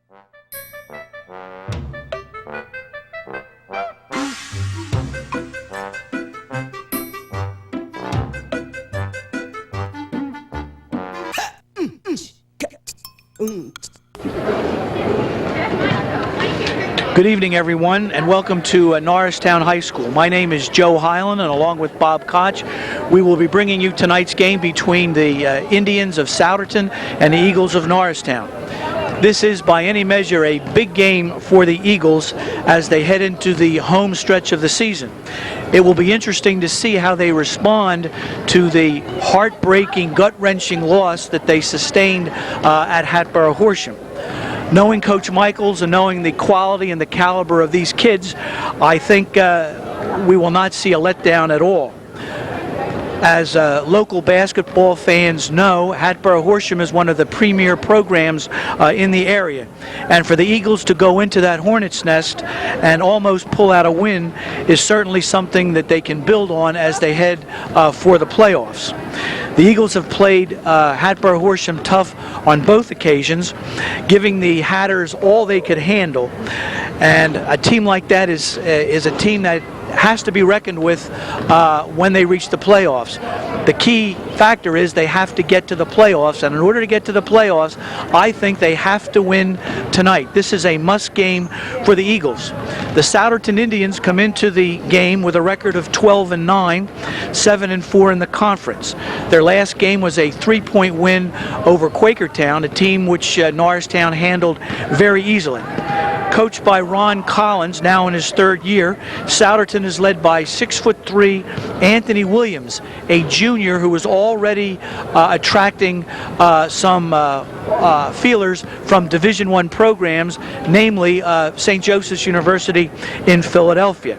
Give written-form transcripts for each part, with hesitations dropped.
Good evening, everyone, and welcome to Norristown High School. My name is Joe Hyland, and along with Bob Koch, we will be bringing you tonight's game between the Indians of Souderton and the Eagles of Norristown. This is, by any measure, a big game for the Eagles as they head into the home stretch of the season. It will be interesting to see how they respond to the heartbreaking, gut-wrenching loss that they sustained at Hatboro Horsham. Knowing Coach Michaels and knowing the quality and the caliber of these kids, I think we will not see a letdown at all. As local basketball fans know, Hatboro Horsham is one of the premier programs in the area. And for the Eagles to go into that hornet's nest and almost pull out a win is certainly something that they can build on as they head for the playoffs. The Eagles have played Hatboro Horsham tough on both occasions, giving the Hatters all they could handle. And a team like that is a team that has to be reckoned with when they reach the playoffs. The key factor is they have to get to the playoffs, and in order to get to the playoffs, I think they have to win tonight. This is a must game for the Eagles. The Souderton Indians come into the game with a record of 12-9, 7-4 in the conference. Their last game was a 3-point win over Quakertown, a team which Norristown handled very easily. Coached by Ron Collins, now in his third year, Souderton is led by 6'3" Anthony Williams, a junior who is already attracting some feelers from Division I programs, namely St. Joseph's University in Philadelphia.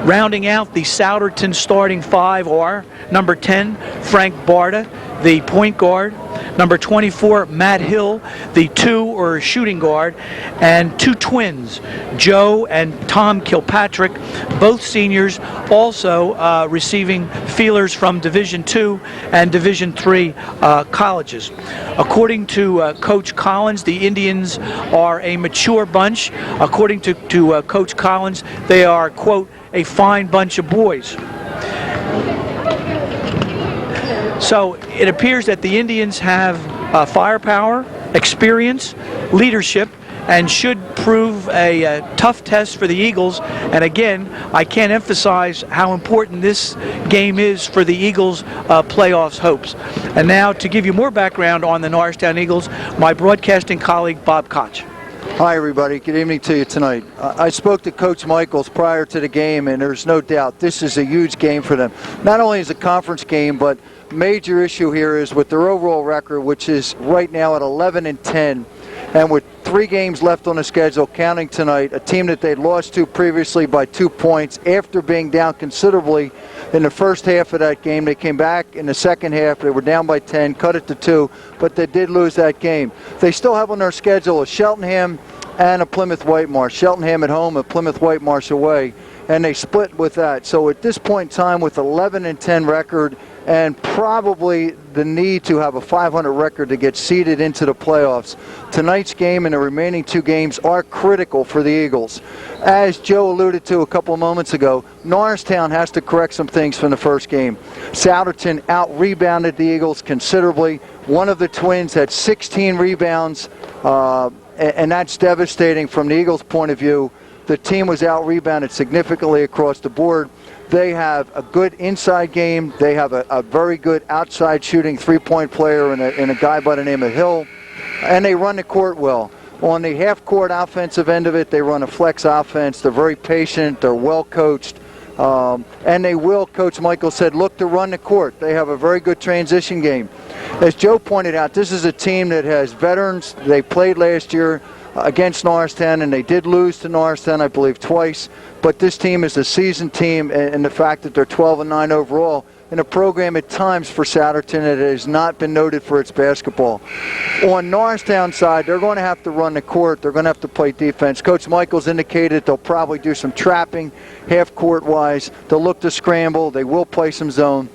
Rounding out the Souderton starting five are number 10, Frank Barta, the point guard, number 24, Matt Hill, the shooting guard, and two twins, Joe and Tom Kilpatrick, both seniors, also receiving feelers from Division II and Division III colleges. According to Coach Collins, the Indians are a mature bunch. According to Coach Collins, they are, quote, a fine bunch of boys. So it appears that the Indians have firepower, experience, leadership, and should prove a tough test for the Eagles. And again, I can't emphasize how important this game is for the Eagles' playoffs hopes. And now, to give you more background on the Norristown Eagles, my broadcasting colleague, Bob Koch. Hi, everybody. Good evening to you tonight. I spoke to Coach Michaels prior to the game, and there's no doubt this is a huge game for them. Not only is it a conference game, but major issue here is with their overall record, which is right now at 11-10, and with 3 games left on the schedule, counting tonight, a team that they'd lost to previously by 2 points after being down considerably in the first half of that game. They came back in the second half. They were down by 10, cut it to 2, but they did lose that game. They still have on their schedule a Cheltenham and a Plymouth Whitemarsh. Cheltenham at home and Plymouth Whitemarsh away, and they split with that. So at this point in time, with 11-10 record and probably the need to have a 500 record to get seeded into the playoffs, tonight's game and the remaining 2 games are critical for the Eagles. As Joe alluded to a couple of moments ago, Norristown has to correct some things from the first game. Souderton out-rebounded the Eagles considerably. One of the twins had 16 rebounds, and that's devastating from the Eagles' point of view. The team was out-rebounded significantly across the board. They have a good inside game. They have a very good outside shooting 3-point player and a guy by the name of Hill. And they run the court well. On the half-court offensive end of it, they run a flex offense. They're very patient. They're well coached. And they will, Coach Michael said, look to run the court. They have a very good transition game. As Joe pointed out, this is a team that has veterans. They played last year against Norristown, and they did lose to Norristown, I believe, twice. But this team is a seasoned team, and the fact that they're 12-9 overall in a program at times for Souderton that has not been noted for its basketball. On Norristown side, they're going to have to run the court. They're going to have to play defense. Coach Michaels indicated they'll probably do some trapping half-court-wise. They'll look to scramble. They will play some zone.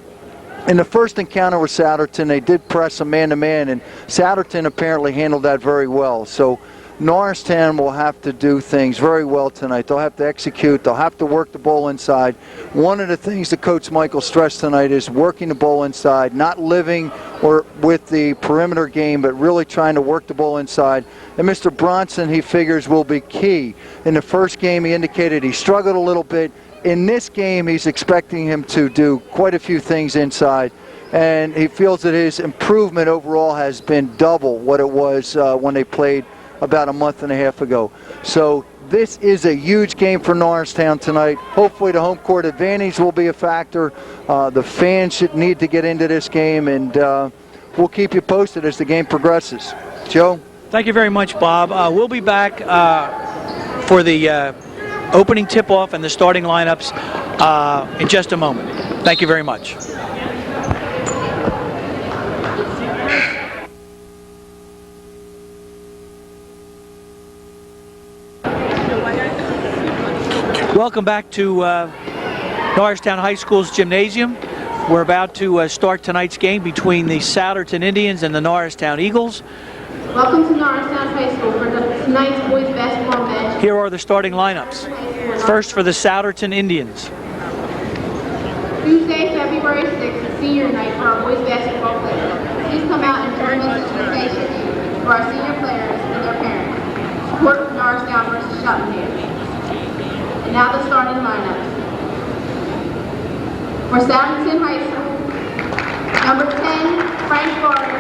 In the first encounter with Souderton, they did press a man-to-man, and Souderton apparently handled that very well. So Norristown will have to do things very well tonight. They'll have to execute. They'll have to work the ball inside. One of the things that Coach Michael stressed tonight is working the ball inside, not living or with the perimeter game, but really trying to work the ball inside. And Mr. Bronson, he figures, will be key. In the first game, he indicated he struggled a little bit. In this game, he's expecting him to do quite a few things inside. And he feels that his improvement overall has been double what it was when they played about a month and a half ago. So this is a huge game for Norristown tonight. Hopefully the home court advantage will be a factor. The fans should need to get into this game, and we'll keep you posted as the game progresses. Joe? Thank you very much, Bob. We'll be back for the opening tip-off and the starting lineups in just a moment. Thank you very much. Welcome back to Norristown High School's gymnasium. We're about to start tonight's game between the Souderton Indians and the Norristown Eagles. Welcome to Norristown High School for tonight's boys basketball match. Here are the starting lineups. First for the Souderton Indians. Tuesday, February 6th is senior night for our boys basketball players. Please come out and join us in invitation for our senior players and their parents. Support Norristown versus Cheltenham. And now the starting lineups. For Souderton High School, number 10, Frank Barter.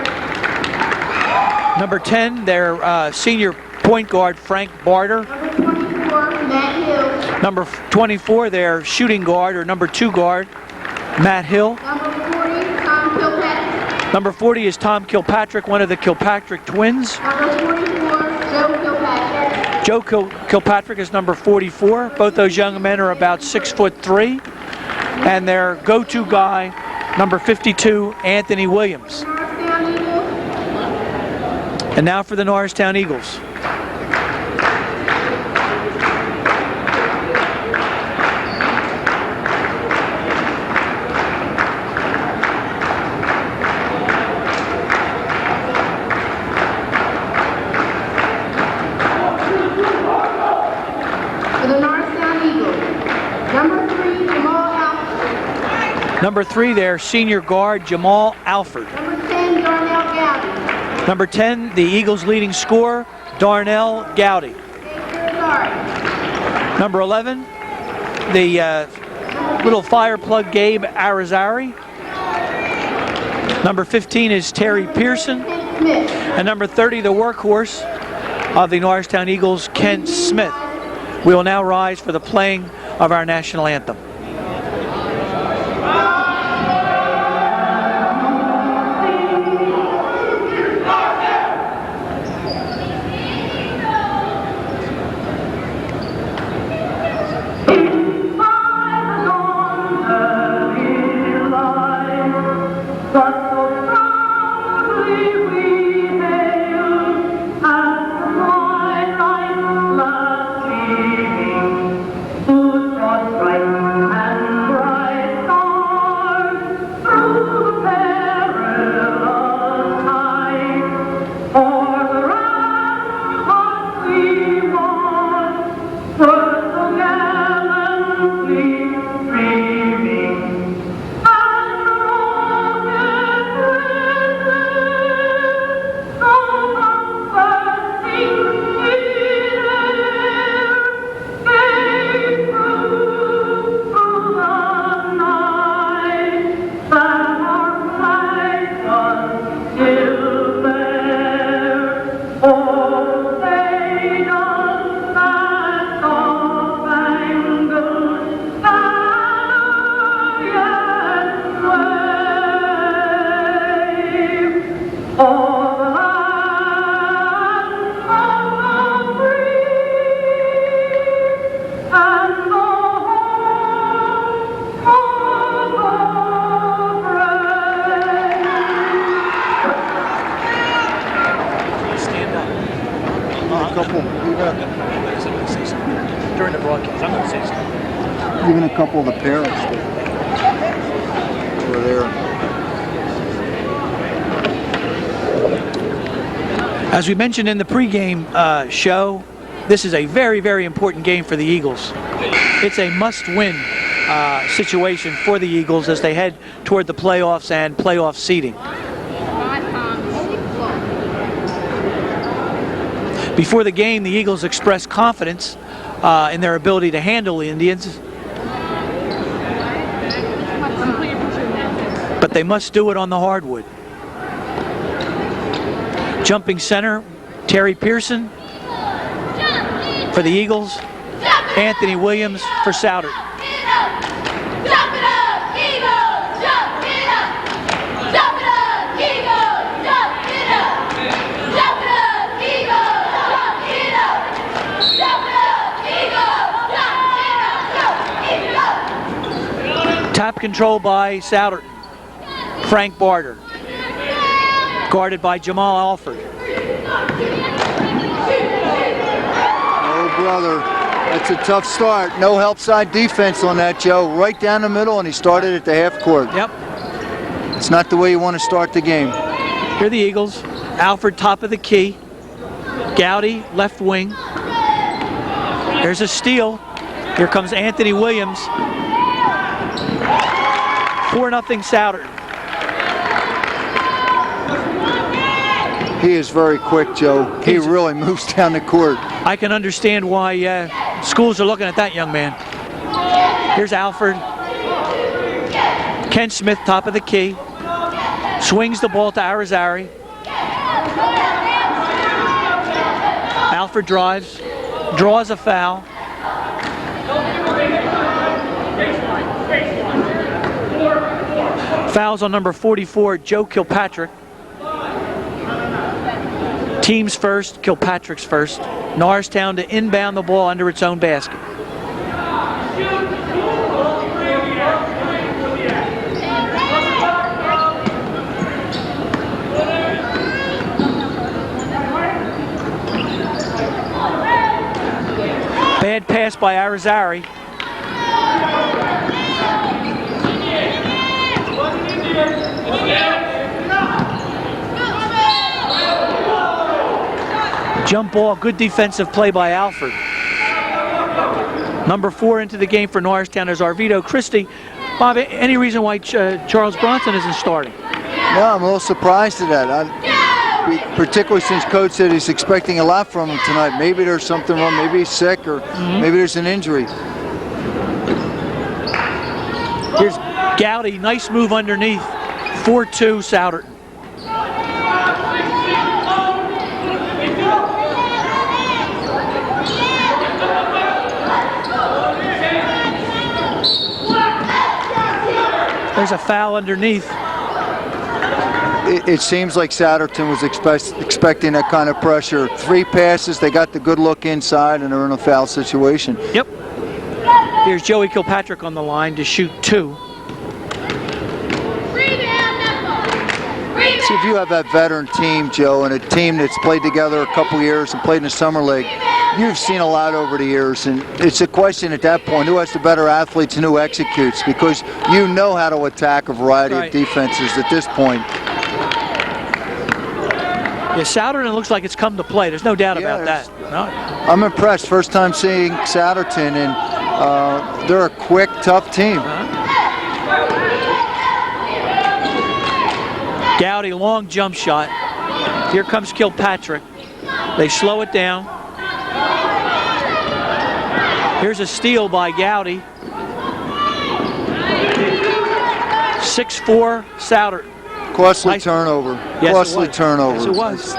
Number 10, their senior point guard, Frank Barter. Number 24, Matt Hill. Number 24, their shooting guard, or number 2 guard, Matt Hill. Number 40, Tom Kilpatrick. Number 40 is Tom Kilpatrick, one of the Kilpatrick twins. Number 44, Joe Kilpatrick. Joe Kilpatrick is number 44. Both those young men are about 6'3", and their go-to guy, number 52, Anthony Williams. Norristown Eagles. And now for the Norristown Eagles. Number 3, their senior guard, Jamal Alford. Number 10, Darnell Gowdy. Number 10, the Eagles' leading scorer, Darnell Gowdy. Number 11, the little fire plug, Gabe Arizari. Number 15 is Terry Pearson. And number 30, the workhorse of the Norristown Eagles, Kent Smith. We will now rise for the playing of our national anthem. During the broadcast, I'm going to say something. Even a couple of the parents were there. As we mentioned in the pregame show, this is a very, very important game for the Eagles. It's a must-win situation for the Eagles as they head toward the playoffs and playoff seeding. Before the game, the Eagles expressed confidence in their ability to handle the Indians, but they must do it on the hardwood. Jumping center, Terry Pearson for the Eagles, Anthony Williams for Souderton. Tap control by Souderton. Frank Barter. Guarded by Jamal Alford. Oh, brother. That's a tough start. No help side defense on that, Joe. Right down the middle, and he started at the half court. Yep. It's not the way you want to start the game. Here are the Eagles. Alford top of the key. Gowdy left wing. There's a steal. Here comes Anthony Williams. 4-0 Souderton. He is very quick, Joe. He really moves down the court. I can understand why schools are looking at that young man. Here's Alford. Ken Smith, top of the key. Swings the ball to Arizari. Alford drives, draws a foul. Fouls on number 44, Joe Kilpatrick. Teams first, Kilpatrick's first. Norristown to inbound the ball under its own basket. Bad pass by Arizari. Jump ball, good defensive play by Alford. Number 4 into the game for Norristown is Arvido Christie. Bob, any reason why Charles Bronson isn't starting? No, I'm a little surprised at that. Particularly since Coach said he's expecting a lot from him tonight. Maybe there's something wrong. Maybe he's sick, or maybe there's an injury. Here's Gowdy, nice move underneath. 4-2 Souderton. There's a foul underneath. It seems like Souderton was expecting that kind of pressure. 3 passes, they got the good look inside, and they're in a foul situation. Yep. Here's Joey Kilpatrick on the line to shoot 2. See, if you have that veteran team, Joe, and a team that's played together a couple years and played in the summer league, you've seen a lot over the years, and it's a question at that point, who has the better athletes and who executes, because you know how to attack a variety of defenses at this point. Yeah, Souderton looks like it's come to play. There's no doubt about that. No. I'm impressed. First time seeing Souderton, and they're a quick, tough team. Gowdy, long jump shot. Here comes Kilpatrick. They slow it down. Here's a steal by Gowdy. 6-4 Souderton. Costly turnover. Yes, Costly turnover. Yes, it was.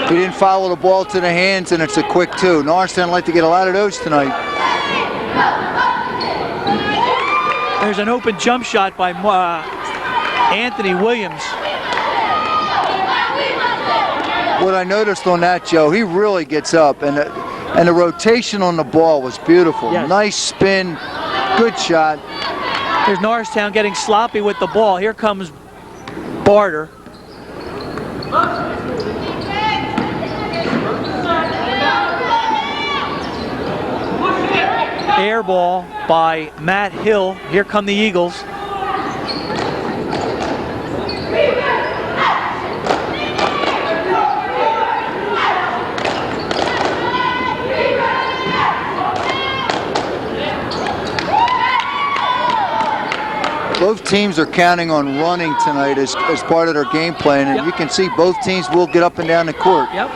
He didn't follow the ball to the hands, and it's a quick 2. Norristown like to get a lot of those tonight. There's an open jump shot by Anthony Williams. What I noticed on that, Joe, he really gets up, and the rotation on the ball was beautiful. Yes. Nice spin, good shot. Here's Norristown getting sloppy with the ball. Here comes Barter. Air ball by Matt Hill. Here come the Eagles. Both teams are counting on running tonight as part of their game plan, and you can see both teams will get up and down the court. Yep.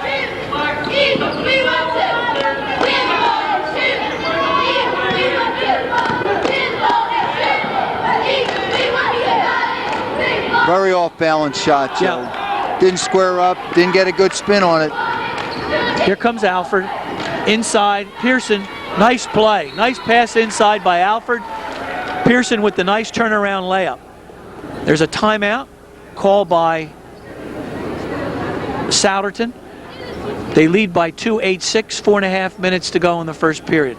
Very off-balance shot, Joe. Yep. Didn't square up, didn't get a good spin on it. Here comes Alford. Inside, Pearson. Nice play. Nice pass inside by Alford. Pearson with the nice turnaround layup. There's a timeout called by Souderton. They lead by 2, 8-6, 4.5 minutes to go in the first period.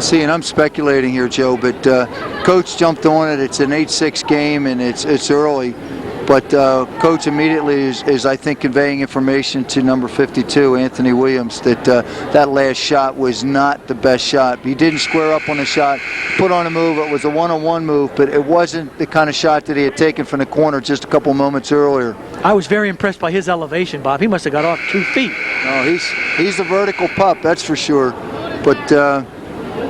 See, and I'm speculating here, Joe, but Coach jumped on it. It's an 8-6 game, and it's early. But Coach immediately is, I think, conveying information to number 52, Anthony Williams, that that last shot was not the best shot. He didn't square up on the shot, put on a move. It was a one-on-one move, but it wasn't the kind of shot that he had taken from the corner just a couple moments earlier. I was very impressed by his elevation, Bob. He must have got off 2 feet. No, he's a vertical pup, that's for sure. But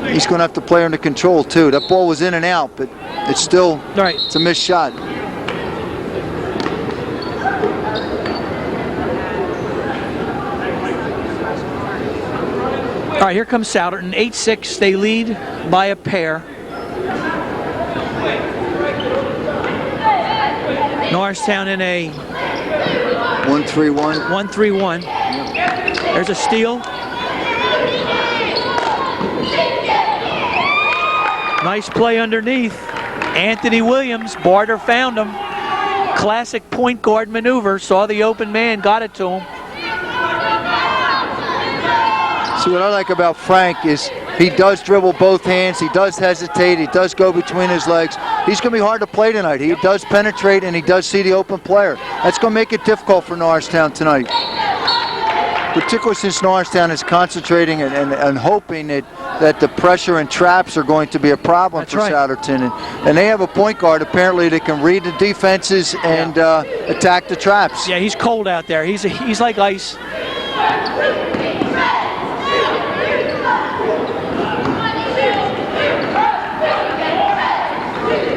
he's going to have to play under control, too. That ball was in and out, but it's still it's a missed shot. All right, here comes Souderton. 8-6, they lead by a pair. Norristown in a 1-3-1. 1-3-1. There's a steal. Nice play underneath. Anthony Williams, Barter found him. Classic point guard maneuver. Saw the open man, got it to him. See, what I like about Frank is he does dribble both hands. He does hesitate. He does go between his legs. He's going to be hard to play tonight. He does penetrate, and he does see the open player. That's going to make it difficult for Norristown tonight, particularly since Norristown is concentrating and hoping that the pressure and traps are going to be a problem for Souderton. And they have a point guard, apparently, that can read the defenses and attack the traps. Yeah, he's cold out there. He's like ice.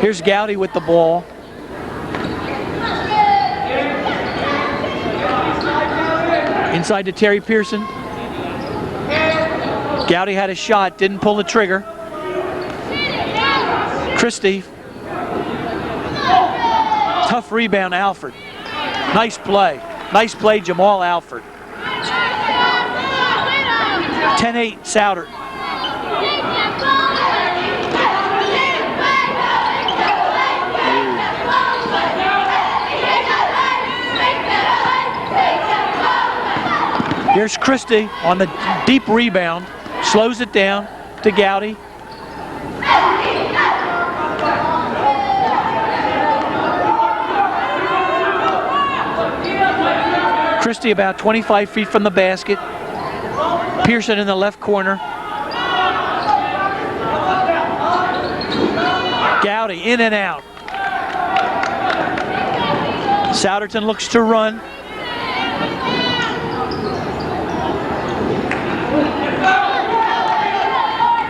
Here's Gowdy with the ball. Inside to Terry Pearson. Gowdy had a shot, didn't pull the trigger. Christie. Tough rebound, Alford. Nice play. Nice play, Jamal Alford. 10-8, Souderton. Here's Christie on the deep rebound, slows it down to Gowdy. Christie about 25 feet from the basket. Pearson in the left corner. Gowdy in and out. Souderton looks to run.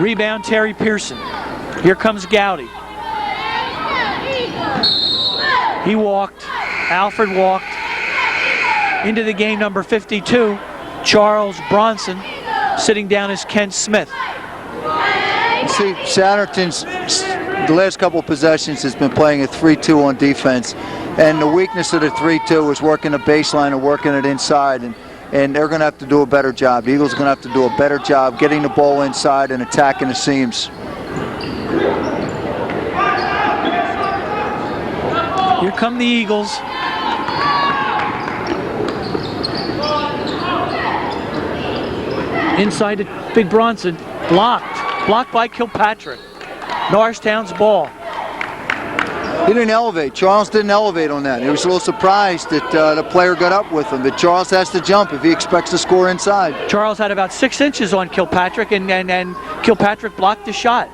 Rebound, Terry Pearson. Here comes Gowdy. He walked. Alford walked. Into the game, number 52, Charles Bronson. Sitting down is Kent Smith. See, Souderton's the last couple of possessions has been playing a 3-2 on defense. And the weakness of the 3-2 is working the baseline and working it inside. And they're going to have to do a better job. The Eagles are going to have to do a better job getting the ball inside and attacking the seams. Here come the Eagles. Inside to Big Bronson. Blocked by Kilpatrick. Norristown's ball. He didn't elevate. Charles didn't elevate on that. He was a little surprised that the player got up with him. But Charles has to jump if he expects to score inside. Charles had about 6 inches on Kilpatrick, and Kilpatrick blocked the shot.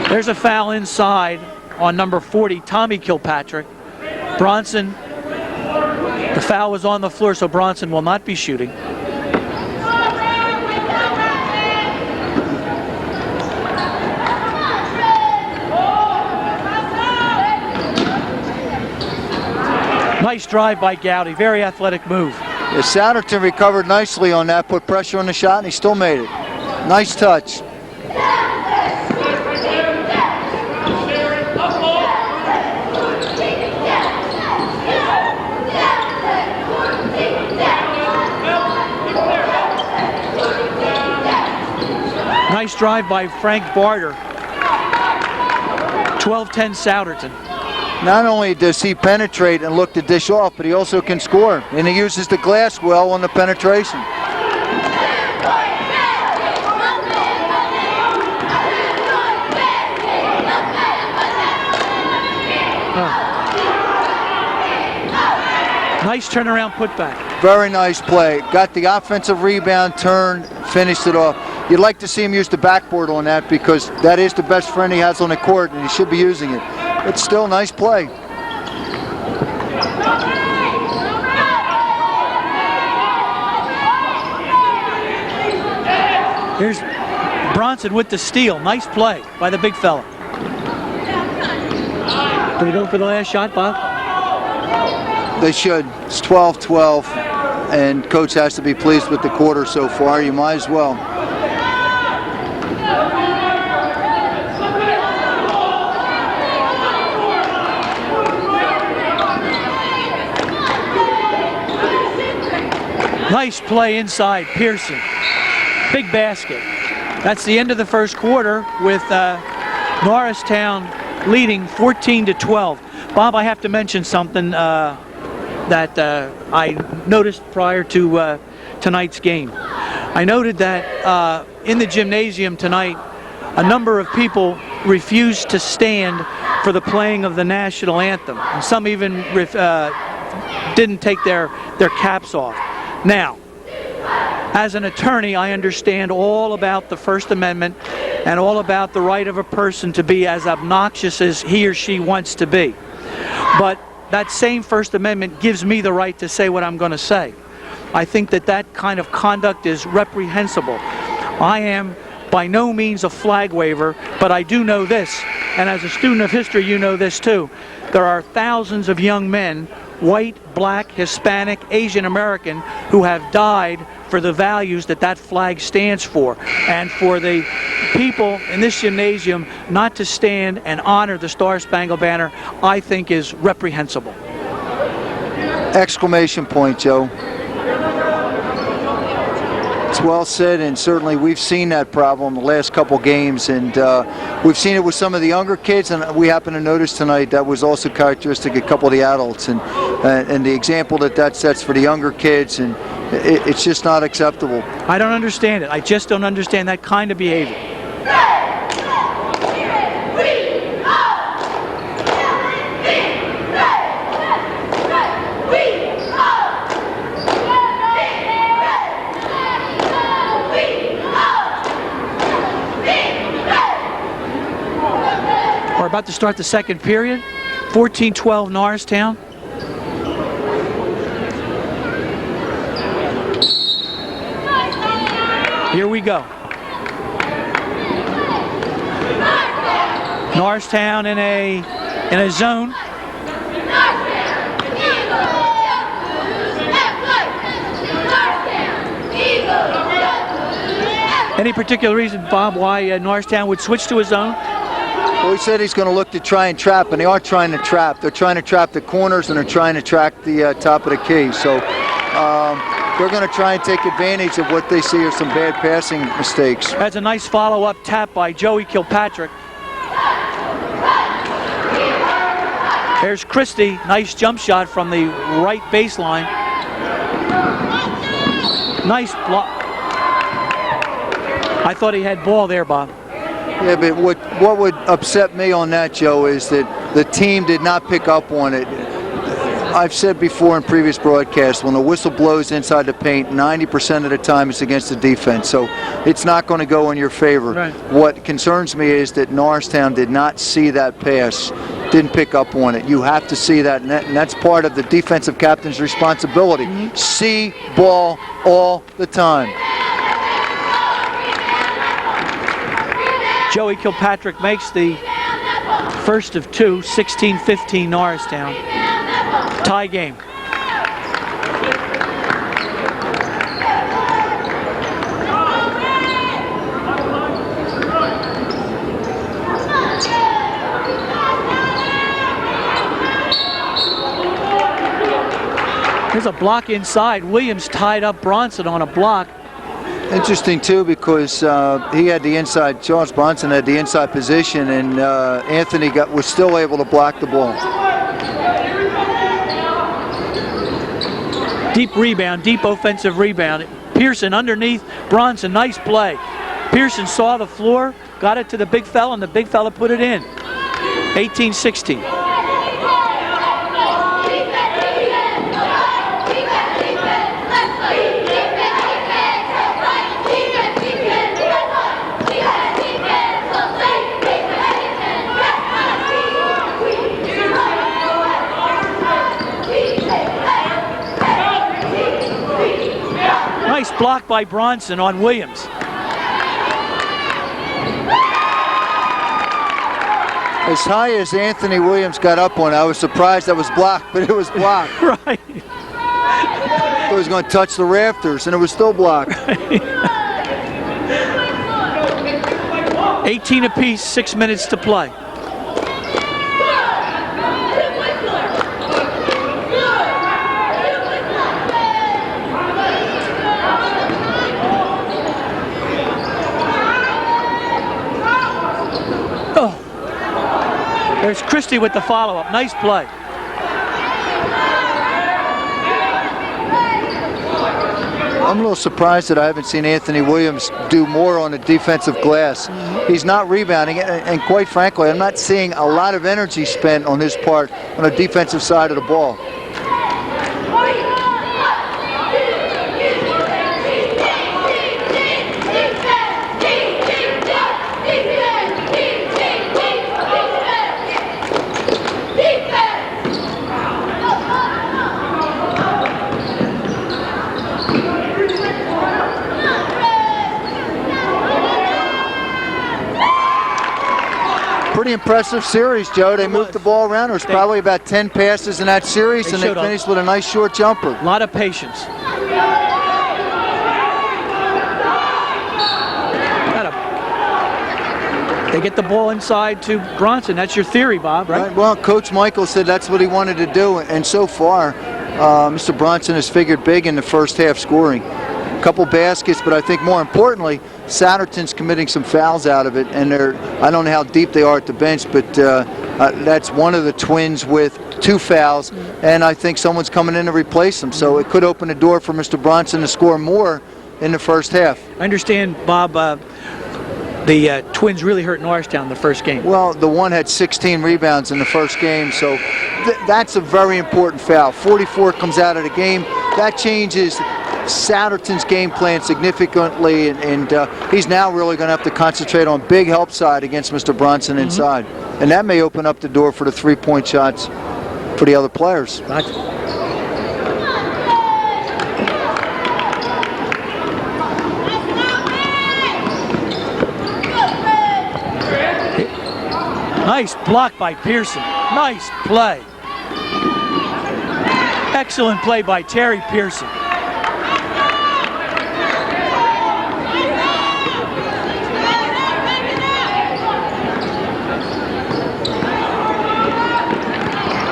There's a foul inside on number 40, Tommy Kilpatrick. Bronson, the foul was on the floor, so Bronson will not be shooting. Nice drive by Gowdy, very athletic move. Yeah, Souderton recovered nicely on that, put pressure on the shot, and he still made it. Nice touch. Nice drive by Frank Barter. 12-10 Souderton. Not only does he penetrate and look to dish off, but he also can score. And he uses the glass well on the penetration. Nice turnaround putback. Very nice play. Got the offensive rebound, turned, finished it off. You'd like to see him use the backboard on that because that is the best friend he has on the court, and he should be using it. But still, nice play. Here's Bronson with the steal. Nice play by the big fella. Do we go for the last shot, Bob? They should. It's 12-12, and coach has to be pleased with the quarter so far. You might as well. Nice play inside, Pearson. Big basket. That's the end of the first quarter with Norristown leading 14-12. Bob, I have to mention something that I noticed prior to tonight's game. I noted that in the gymnasium tonight, a number of people refused to stand for the playing of the national anthem. And some even didn't take their caps off. Now, as an attorney, I understand all about the First Amendment and all about the right of a person to be as obnoxious as he or she wants to be. But that same First Amendment gives me the right to say what I'm going to say. I think that that kind of conduct is reprehensible. I am by no means a flag waver, but I do know this, and as a student of history, you know this too. There are thousands of young men, white, black, Hispanic, Asian American, who have died for the values that that flag stands for. And for the people in this gymnasium not to stand and honor the Star-Spangled Banner, I think is reprehensible. Exclamation point, Joe. It's well said, and certainly we've seen that problem the last couple games, and we've seen it with some of the younger kids, and we happen to notice tonight that was also characteristic of a couple of the adults, and the example that sets for the younger kids, and it's just not acceptable. I don't understand it. I just don't understand that kind of behavior. We're about to start the second period. 14-12 Norristown. Here we go. Norristown in a zone. Any particular reason, Bob, why Norristown would switch to a zone? Well, he said he's going to look to try and trap, and they are trying to trap. They're trying to trap the corners, and they're trying to track the top of the key. So they're going to try and take advantage of what they see are some bad passing mistakes. That's a nice follow-up tap by Joey Kilpatrick. There's Christie. Nice jump shot from the right baseline. Nice block. I thought he had ball there, Bob. Yeah, but what would upset me on that, Joe, is that the team did not pick up on it. I've said before in previous broadcasts, when the whistle blows inside the paint, 90% of the time it's against the defense. So it's not going to go in your favor. Right. What concerns me is that Norristown did not see that pass didn't pick up on it. You have to see that, and that's part of the defensive captain's responsibility. See ball all the time. Joey Kilpatrick makes the first of two, 16-15 Norristown. Tie game. There's a block inside. Williams tied up Bronson on a block. Interesting too, because he had the inside. Charles Bronson had the inside position, and Anthony was still able to block the ball. Deep rebound, deep offensive rebound. Pearson underneath Bronson. Nice play. Pearson saw the floor, got it to the big fella, and the big fella put it in. 18-16. Nice block by Bronson on Williams. As high as Anthony Williams got up on, I was surprised that was blocked, but it was blocked. Right. It was going to touch the rafters, and it was still blocked. 18 apiece, 6 minutes to play. There's Christie with the follow-up. Nice play. I'm a little surprised that I haven't seen Anthony Williams do more on the defensive glass. He's not rebounding, and quite frankly, I'm not seeing a lot of energy spent on his part on the defensive side of the ball. Pretty impressive series, Joe. They moved the ball around. There was probably about 10 passes in that series, and they finished with a nice short jumper. A lot of patience. They get the ball inside to Bronson. That's your theory, Bob, right? Well, Coach Michael said that's what he wanted to do, and so far, Mr. Bronson has figured big in the first half scoring. A couple baskets, but I think more importantly, Souderton's committing some fouls out of it, and I don't know how deep they are at the bench, but that's one of the Twins with 2 fouls, and I think someone's coming in to replace them. So it could open the door for Mr. Bronson to score more in the first half. I understand, Bob, the Twins really hurt Norristown in the first game. Well, the one had 16 rebounds in the first game, so that's a very important foul. 44 comes out of the game. That changes Souderton's game plan significantly, and he's now really going to have to concentrate on big help side against Mr. Bronson inside. And that may open up the door for the 3-point shots for the other players. Gotcha. Nice block by Pearson. Nice play. Excellent play by Terry Pearson.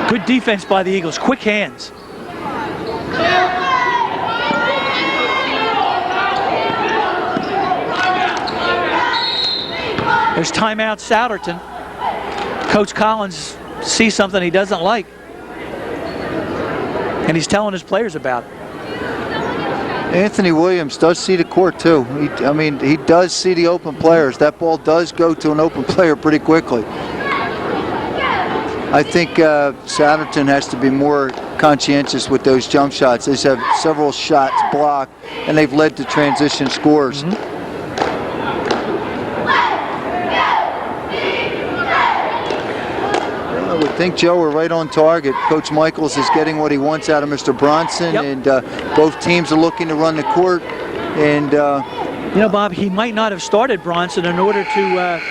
Good defense by the Eagles. Quick hands. There's timeout Souderton. Coach Collins sees something he doesn't like, and he's telling his players about it. Anthony Williams does see the court too. He does see the open players. That ball does go to an open player pretty quickly. I think Souderton has to be more conscientious with those jump shots. They have several shots blocked, and they've led to transition scores. I think, Joe, we're right on target. Coach Michaels is getting what he wants out of Mr. Bronson, Yep. and both teams are looking to run the court. And you know, Bob, he might not have started Bronson in order to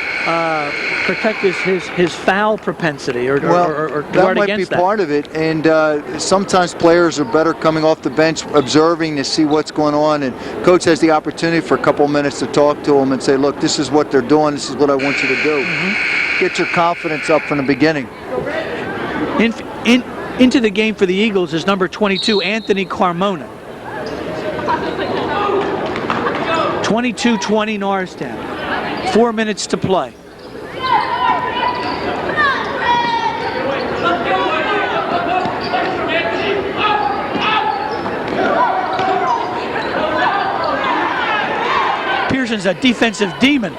protect his foul propensity or that guard might be against that. part of it. And sometimes players are better coming off the bench, observing to see what's going on. And coach has the opportunity for a couple minutes to talk to them and say, look, this is what they're doing. This is what I want you to do. Get your confidence up from the beginning. Into the game for the Eagles is number 22, Anthony Carmona. 22-20 Norristown. 4 minutes to play. Pearson's a defensive demon.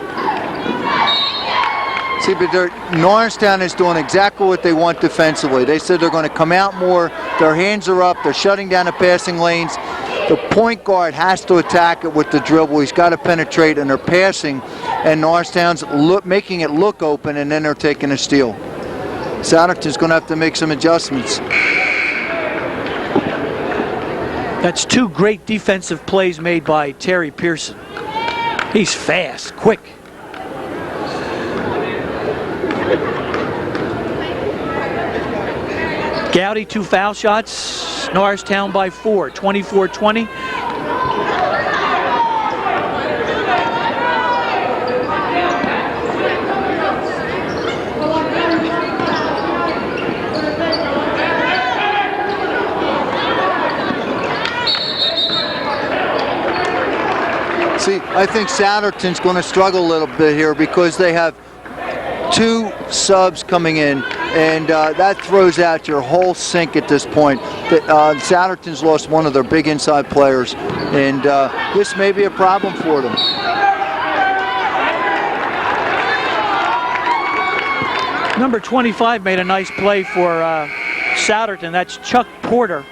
See, but Norristown is doing exactly what they want defensively. They said they're going to come out more. Their hands are up. They're shutting down the passing lanes. The point guard has to attack it with the dribble. He's got to penetrate, and they're passing, and Norristown's making it look open, and then they're taking a steal. Souderton's going to have to make some adjustments. That's two great defensive plays made by Terry Pearson. He's fast, quick. Gowdy, 2 foul shots. Norristown by 4, 24-20. See, I think Souderton's going to struggle a little bit here because they have 2 subs coming in, and that throws out your whole sink at this point. Souderton's lost one of their big inside players, and this may be a problem for them. Number 25 made a nice play for Souderton. That's Chuck Porter.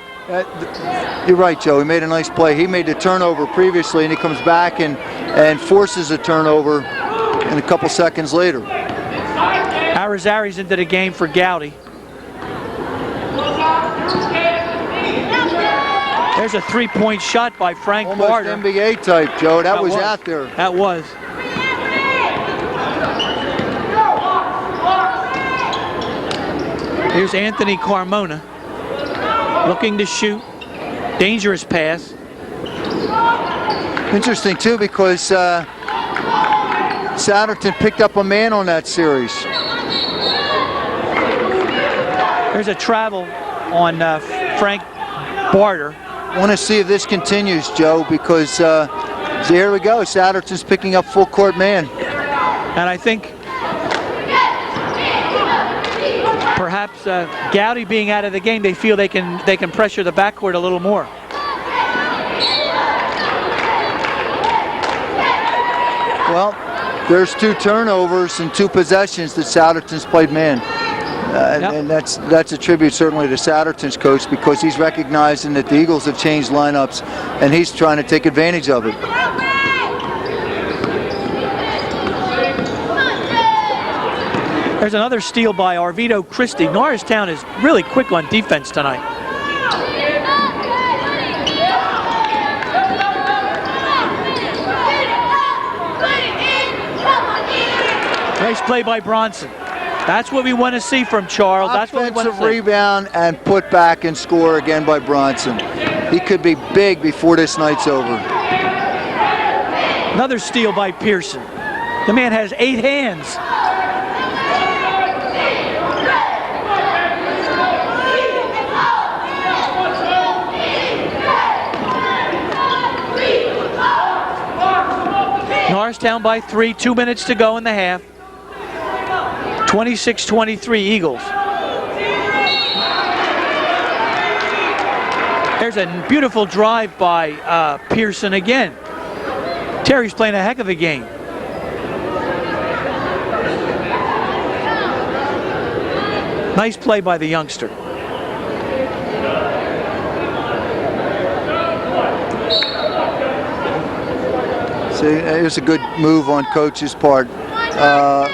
You're right, Joe. He made a nice play. He made the turnover previously, and he comes back and forces a turnover in a couple seconds later. Arizari's into the game for Gowdy. There's a 3-point shot by Frank Almost Barter. NBA type, Joe. That was out there. That was. Here's Anthony Carmona looking to shoot. Dangerous pass. Interesting, too, because Souderton picked up a man on that series. There's a travel on Frank Barter. I want to see if this continues, Joe, because here we go. Souderton's picking up full court man. And I think perhaps Gowdy being out of the game, they feel they can pressure the backcourt a little more. Well, there's 2 turnovers and 2 possessions that Souderton's played man. Yep. And that's a tribute certainly to Souderton's coach, because he's recognizing that the Eagles have changed lineups, and he's trying to take advantage of it. There's another steal by Arvido Christie. Norristown is really quick on defense tonight. Nice play by Bronson. That's what we want to see from Charles. That's what we want to Offensive see. rebound and put back and score again by Bronson. He could be big before this night's over. Another steal by Pearson. The man has 8 hands. Norristown by 3, 2 minutes to go in the half. 26-23 Eagles. There's a beautiful drive by Pearson again. Terry's playing a heck of a game. Nice play by the youngster. See, it was a good move on coach's part.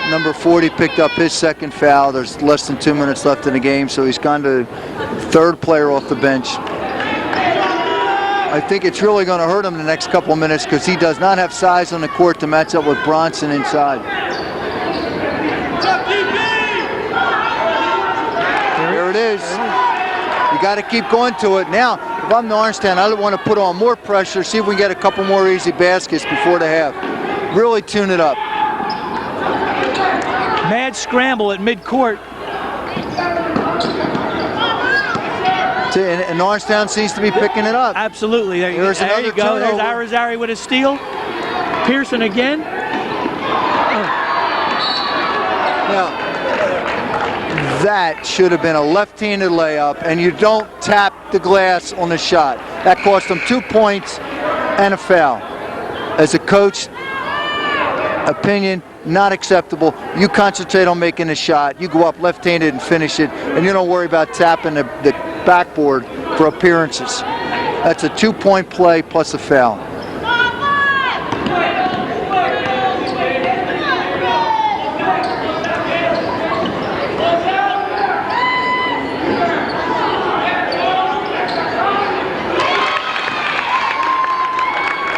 Number 40 picked up his second foul. There's less than 2 minutes left in the game, so he's gone to third player off the bench. I think it's really going to hurt him the next couple of minutes because he does not have size on the court to match up with Bronson inside. There it is. You got to keep going to it. Now, if I'm Norristown, I want to put on more pressure, see if we can get a couple more easy baskets before the half. Really tune it up. Mad scramble at midcourt. And Norristown seems to be picking it up. Absolutely. There you go. There's Arizari with a steal. Pearson again. Now, that should have been a left-handed layup, and you don't tap the glass on the shot. That cost them 2 points and a foul. As a coach, opinion, not acceptable. You concentrate on making a shot. You go up left-handed and finish it, and you don't worry about tapping the backboard for appearances. That's a 2-point play plus a foul.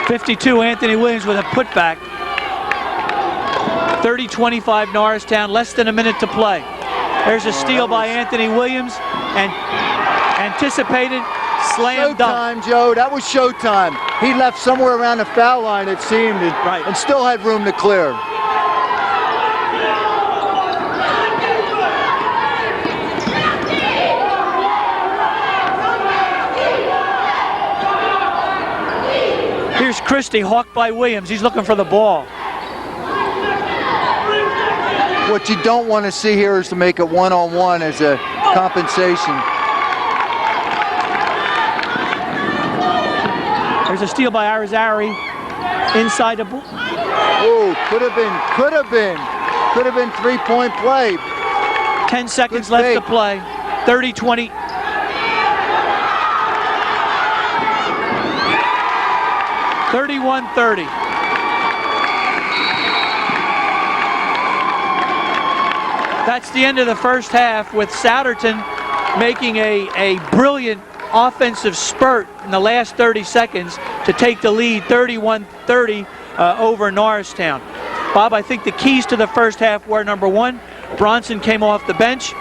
.52 Anthony Williams with a putback. 30-25 Norristown, less than a minute to play. There's a steal by Anthony Williams, and anticipated slam dunk. Showtime, Joe. That was showtime. He left somewhere around the foul line, it seemed, and still had room to clear. Here's Christie, hawked by Williams. He's looking for the ball. What you don't want to see here is to make it one-on-one as a compensation. There's a steal by Arizari inside the ball. Oh, could have been 3-point play. 10 seconds left to play. 30-20. .31-30. That's the end of the first half, with Souderton making a brilliant offensive spurt in the last 30 seconds to take the lead 31-30 over Norristown. Bob, I think the keys to the first half were, number one, Bronson came off the bench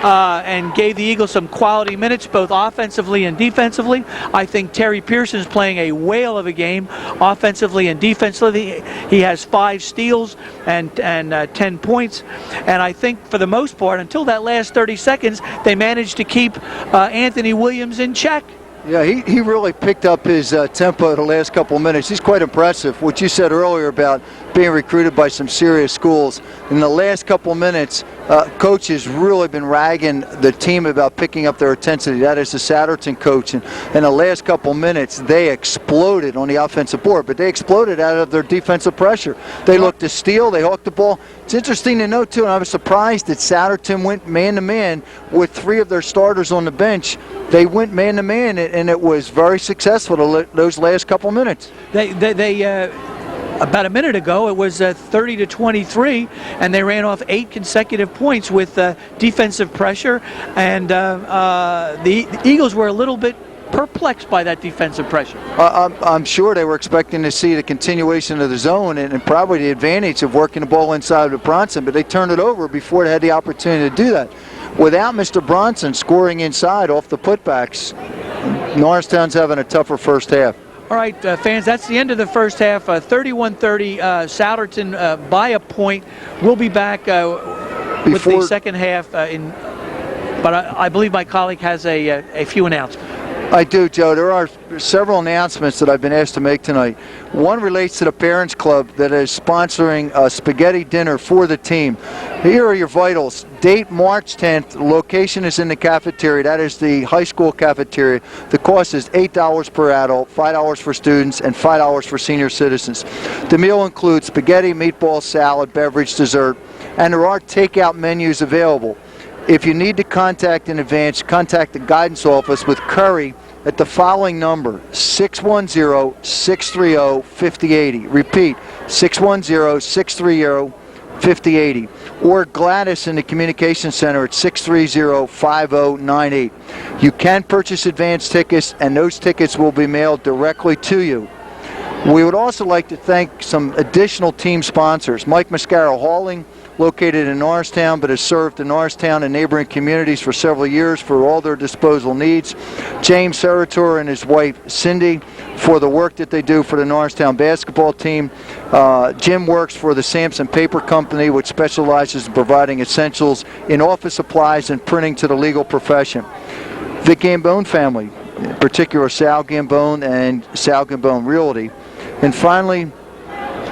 and gave the Eagles some quality minutes, both offensively and defensively. I think Terry Pearson's playing a whale of a game, offensively and defensively. He has 5 steals and 10 points. And I think for the most part, until that last 30 seconds, they managed to keep Anthony Williams in check. Yeah, he really picked up his tempo the last couple of minutes. He's quite impressive. What you said earlier about being recruited by some serious schools. In the last couple of minutes, coach has really been ragging the team about picking up their intensity. That is the Souderton coach. And in the last couple of minutes, they exploded on the offensive board, but they exploded out of their defensive pressure. They looked to steal. They hawked the ball. It's interesting to note, too, and I was surprised that Souderton went man-to-man with 3 of their starters on the bench. They went man-to-man, and it was very successful those last couple minutes. About a minute ago, it was 30-23, and they ran off 8 consecutive points with defensive pressure, and the Eagles were a little bit perplexed by that defensive pressure. I'm sure they were expecting to see the continuation of the zone and probably the advantage of working the ball inside of Bronson, but they turned it over before they had the opportunity to do that. Without Mr. Bronson scoring inside off the putbacks, Norristown's having a tougher first half. All right, fans, that's the end of the first half. 31-30, Souderton by a point. We'll be back with the second half, but I believe my colleague has a few announcements. I do, Joe. There are several announcements that I've been asked to make tonight. One relates to the Parents Club that is sponsoring a spaghetti dinner for the team. Here are your vitals. Date March 10th. Location is in the cafeteria. That is the high school cafeteria. The cost is $8 per adult, $5 for students, and $5 for senior citizens. The meal includes spaghetti, meatball, salad, beverage, dessert, and there are takeout menus available. If you need to contact in advance, contact the guidance office with Curry at the following number, 610-630-5080. Repeat, 610-630-5080. Or Gladys in the Communication Center at 630-5098. You can purchase advance tickets, and those tickets will be mailed directly to you. We would also like to thank some additional team sponsors. Mike Mascaro Hauling, located in Norristown, but has served the Norristown and neighboring communities for several years for all their disposal needs. James Serator and his wife Cindy for the work that they do for the Norristown basketball team. Jim works for the Sampson Paper Company, which specializes in providing essentials in office supplies and printing to the legal profession. The Gambone family, in particular Sal Gambone and Sal Gambone Realty. And finally,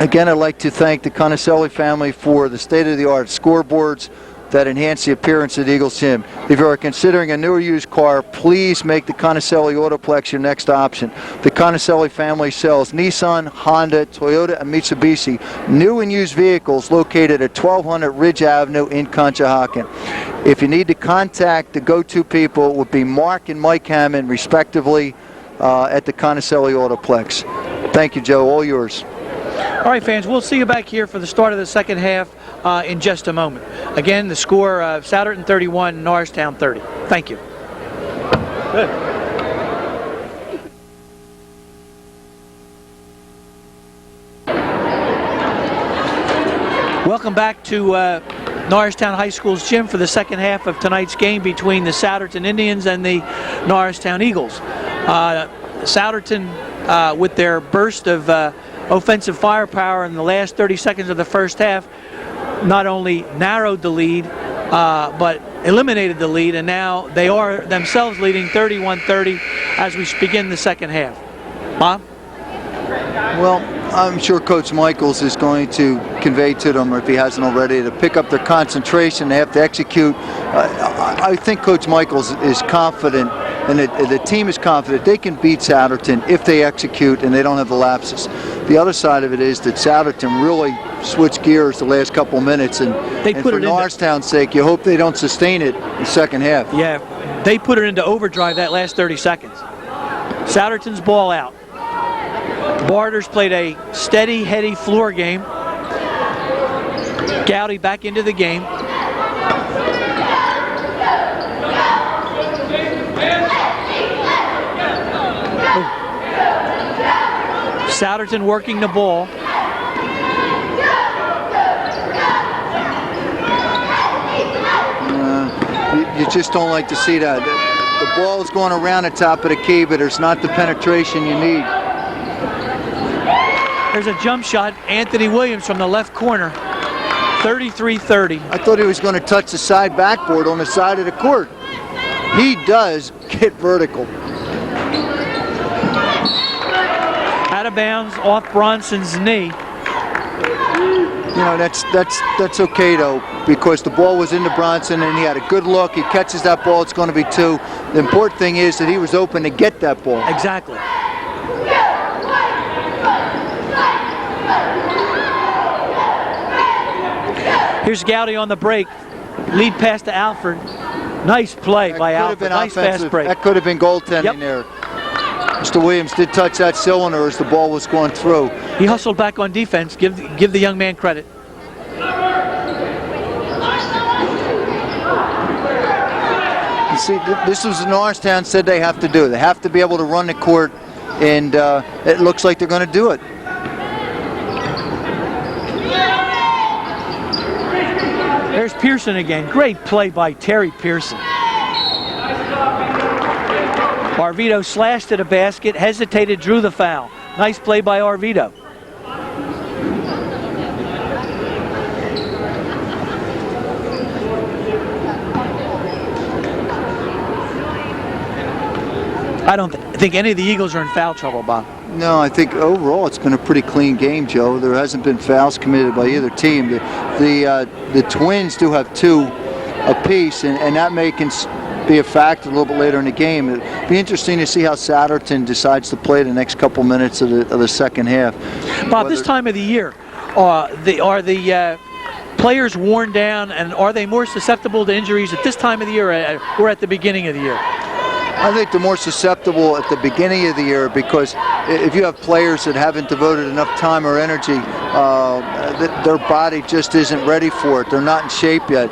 again, I'd like to thank the Conaselli family for the state-of-the-art scoreboards that enhance the appearance of the Eagles Gym. If you are considering a new or used car, please make the Conaselli Autoplex your next option. The Conaselli family sells Nissan, Honda, Toyota, and Mitsubishi new and used vehicles located at 1200 Ridge Avenue in Conshohocken. If you need to contact the go-to people, it would be Mark and Mike Hammond, respectively, at the Conaselli Autoplex. Thank you, Joe. All yours. All right, fans, we'll see you back here for the start of the second half in just a moment. Again, the score, Souderton 31, Norristown 30. Thank you. Good. Welcome back to Norristown High School's gym for the second half of tonight's game between the Souderton Indians and the Norristown Eagles. Souderton, with their burst of offensive firepower in the last 30 seconds of the first half, not only narrowed the lead, but eliminated the lead, and now they are themselves leading 31-30 as we begin the second half. Bob? Well, I'm sure Coach Michaels is going to convey to them, or if he hasn't already, to pick up their concentration. They have to execute. I think Coach Michaels is confident, and the team is confident they can beat Souderton if they execute and they don't have the lapses. The other side of it is that Souderton really switched gears the last couple minutes, and for Norristown's sake, you hope they don't sustain it in the second half. Yeah, they put it into overdrive that last 30 seconds. Souderton's ball out. Barders played a steady, heady floor game. Gowdy back into the game. Souderton working the ball. You just don't like to see that. The ball is going around the top of the key, but there's not the penetration you need. There's a jump shot, Anthony Williams from the left corner, 33-30. I thought he was going to touch the side backboard on the side of the court. He does get vertical. Out of bounds, off Bronson's knee. You know, that's okay though, because the ball was into Bronson and he had a good look. He catches that ball, it's going to be two. The important thing is that he was open to get that ball. Exactly. Here's Gowdy on the break. Lead pass to Alford. Nice play by Alford. Nice fast break. That could have been goaltending there. Mr. Williams did touch that cylinder as the ball was going through. He hustled back on defense. Give the young man credit. You see, this was what Norristown said they have to do. They have to be able to run the court, and it looks like they're going to do it. There's Pearson again. Great play by Terry Pearson. Arvido slashed at a basket, hesitated, drew the foul. Nice play by Arvido. I don't think any of the Eagles are in foul trouble, Bob. No, I think overall it's been a pretty clean game, Joe. There hasn't been fouls committed by either team. The Twins do have two apiece, and that may be a factor a little bit later in the game. It'd be interesting to see how Souderton decides to play the next couple minutes of the second half. Bob, this time of the year, are the players worn down, and are they more susceptible to injuries at this time of the year or at the beginning of the year? I think they're more susceptible at the beginning of the year because if you have players that haven't devoted enough time or energy, their body just isn't ready for it. They're not in shape yet.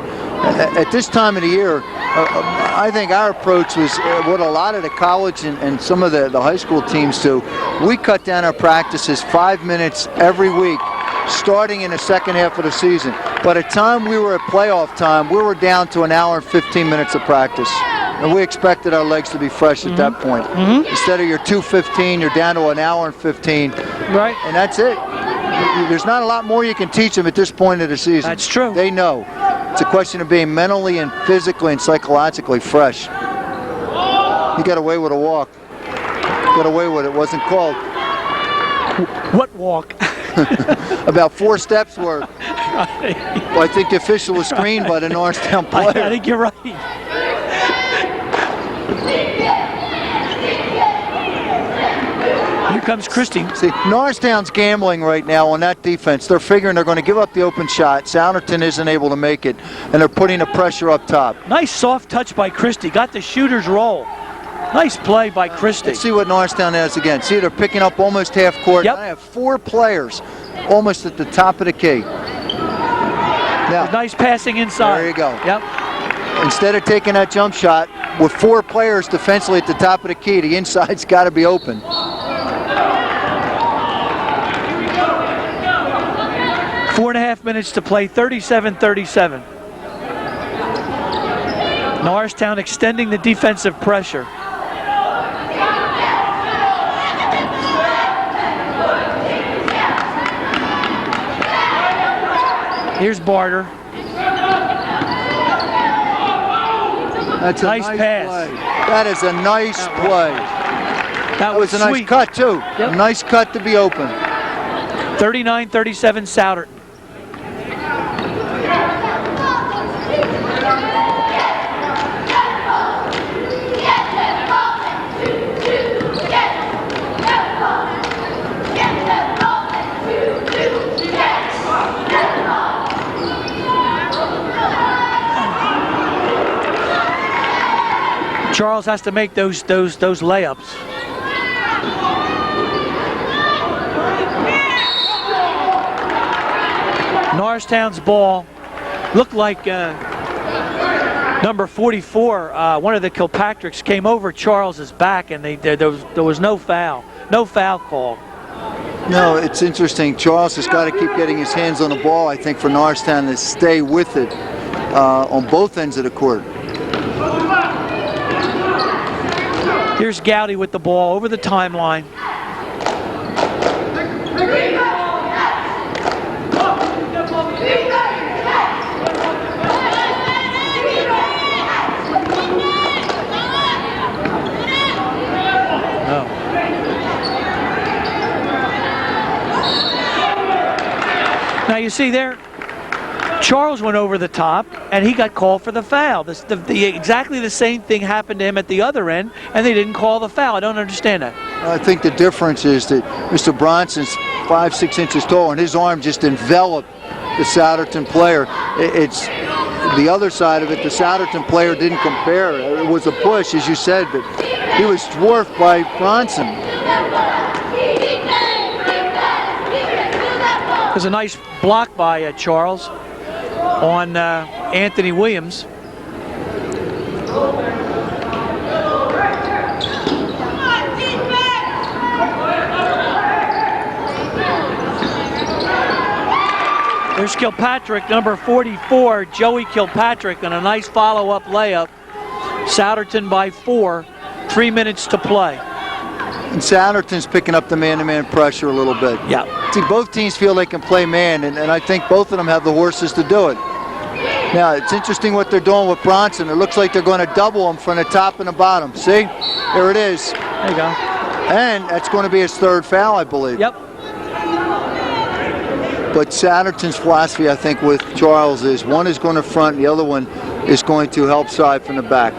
At this time of the year, I think our approach was what a lot of the college and some of the high school teams do. We cut down our practices 5 minutes every week, starting in the second half of the season. By the time we were at playoff time, we were down to an hour and 15 minutes of practice. And we expected our legs to be fresh at that point. Instead of your 2:15, you're down to an hour and 15. Right. And that's it. There's not a lot more you can teach them at this point of the season. That's true. They know. It's a question of being mentally and physically and psychologically fresh. You got away with a walk. Got away with it. Wasn't called. What walk? About 4 steps worth. Well, I think the official was screened by the Norristown player. I think you're right. Here comes Christie. See, Norristown's gambling right now on that defense. They're figuring they're going to give up the open shot. Souderton isn't able to make it, and they're putting the pressure up top. Nice soft touch by Christie. Got the shooter's roll. Nice play by Christie. Let's see what Norristown has again. See, they're picking up almost half court. Yep. I have 4 players almost at the top of the key. Now, Nice passing inside. there you go. Yep. Instead of taking that jump shot, with 4 players defensively at the top of the key, the inside's got to be open. Four and a half minutes to play, 37-37. Norristown extending the defensive pressure. Here's Barter. That's a Nice pass. play. That is a nice play. That was It's a nice sweet. cut, too. Yep. A nice cut to be open. 39-37 Souderton. Charles has to make those layups. Norristown's ball looked like number 44, one of the Kilpatricks, came over Charles's back, and there was no foul call. No, it's interesting. Charles has got to keep getting his hands on the ball, I think, for Norristown to stay with it on both ends of the court. Here's Gowdy with the ball over the timeline. Now you see there, Charles went over the top, and he got called for the foul. Exactly the same thing happened to him at the other end, and they didn't call the foul. I don't understand that. I think the difference is that Mr. Bronson's 5-6 inches tall, and his arm just enveloped the Souderton player. It's the other side of it. The Souderton player didn't compare. It was a push, as you said, but he was dwarfed by Bronson. There's a nice block by Charles on Anthony Williams. There's Kilpatrick, number 44, Joey Kilpatrick, and a nice follow-up layup. Souderton by 4, 3 minutes to play. And Souderton's picking up the man-to-man pressure a little bit. Yeah. See, both teams feel they can play man, and I think both of them have the horses to do it. Now, it's interesting what they're doing with Bronson. It looks like they're going to double him from the top and the bottom. See? There it is. There you go. And that's going to be his 3rd foul, I believe. Yep. But Souderton's philosophy, I think, with Charles is one is going to front, the other one is going to help side from the back.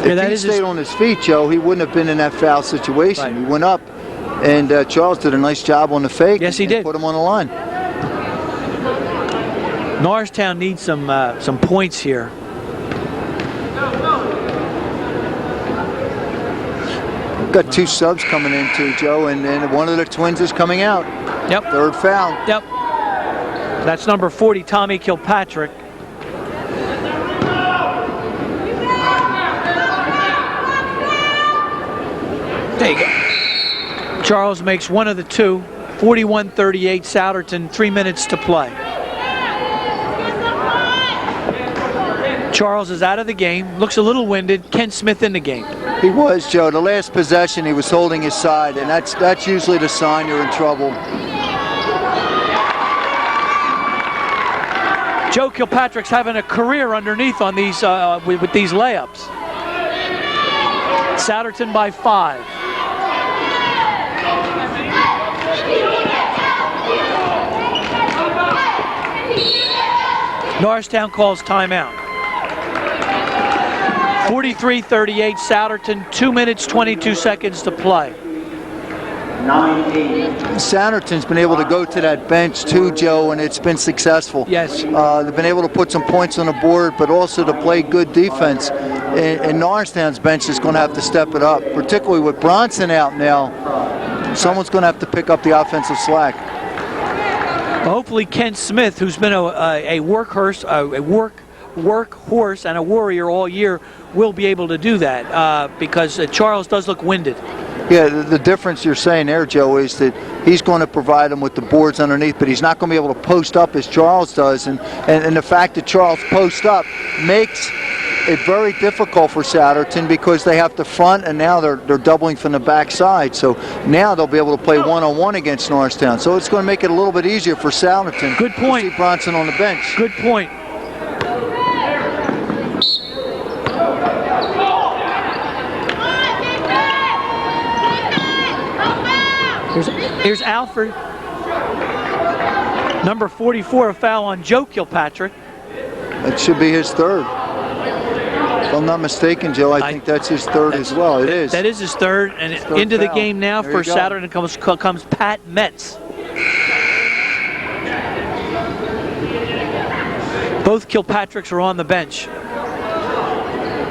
If he stayed on his feet, Joe, he wouldn't have been in that foul situation. Right. He went up, and Charles did a nice job on the fake. Yes, he and did. Put him on the line. Norristown needs some points here. Got 2 subs coming in too, Joe, and one of the Twins is coming out. Yep. Third foul. Yep. That's number 40, Tommy Kilpatrick. There you go. Charles makes one of the 2. 41-38 Souderton, 3 minutes to play. Charles is out of the game, looks a little winded. Ken Smith in the game. He was, Joe. The last possession, he was holding his side, and that's usually the sign you're in trouble. Joe Kilpatrick's having a career underneath on these with these layups. Souderton by 5. Norristown calls timeout. 43-38 Souderton, 2 minutes 22 seconds to play. Souderton's been able to go to that bench too, Joe, and it's been successful. Yes. They've been able to put some points on the board, but also to play good defense. And Norristown's bench is going to have to step it up, particularly with Bronson out now. Someone's going to have to pick up the offensive slack. Hopefully Ken Smith, who's been a workhorse and a warrior all year, will be able to do that because Charles does look winded. Yeah, the difference you're saying there, Joe, is that he's going to provide them with the boards underneath, but he's not going to be able to post up as Charles does. And the fact that Charles posts up makes it very difficult for Souderton because they have to front, and now they're doubling from the backside. So now they'll be able to play one-on-one against Norristown. So it's going to make it a little bit easier for Souderton. Good point. To see Bronson on the bench. Good point. Here's Alfred. Number 44, a foul on Joe Kilpatrick. That should be his 3rd. If I'm not mistaken, Joe, I think that's his 3rd as well. It is. That is his 3rd, and His 3rd into the foul. game now There for you go. Souderton comes Pat Metz. Both Kilpatricks are on the bench.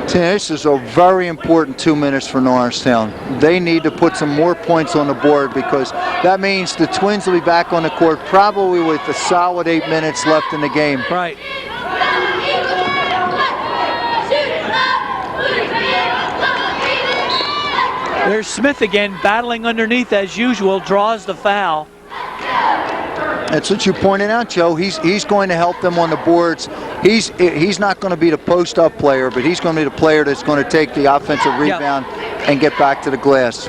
This is a very important 2 minutes for Norristown. They need to put some more points on the board because that means the Twins will be back on the court probably with a solid 8 minutes left in the game. Right. There's Smith again, battling underneath as usual, draws the foul. That's what you pointed out, Joe. He's going to help them on the boards. He's not going to be the post-up player, but he's going to be the player that's going to take the offensive rebound and get back to the glass.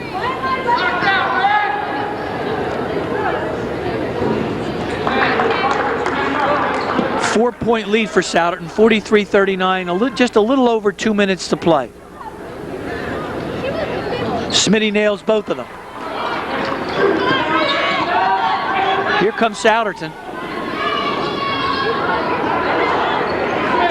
Four-point lead for Souderton, 43-39, just a little over 2 minutes to play. Smitty nails both of them. Here comes Souderton.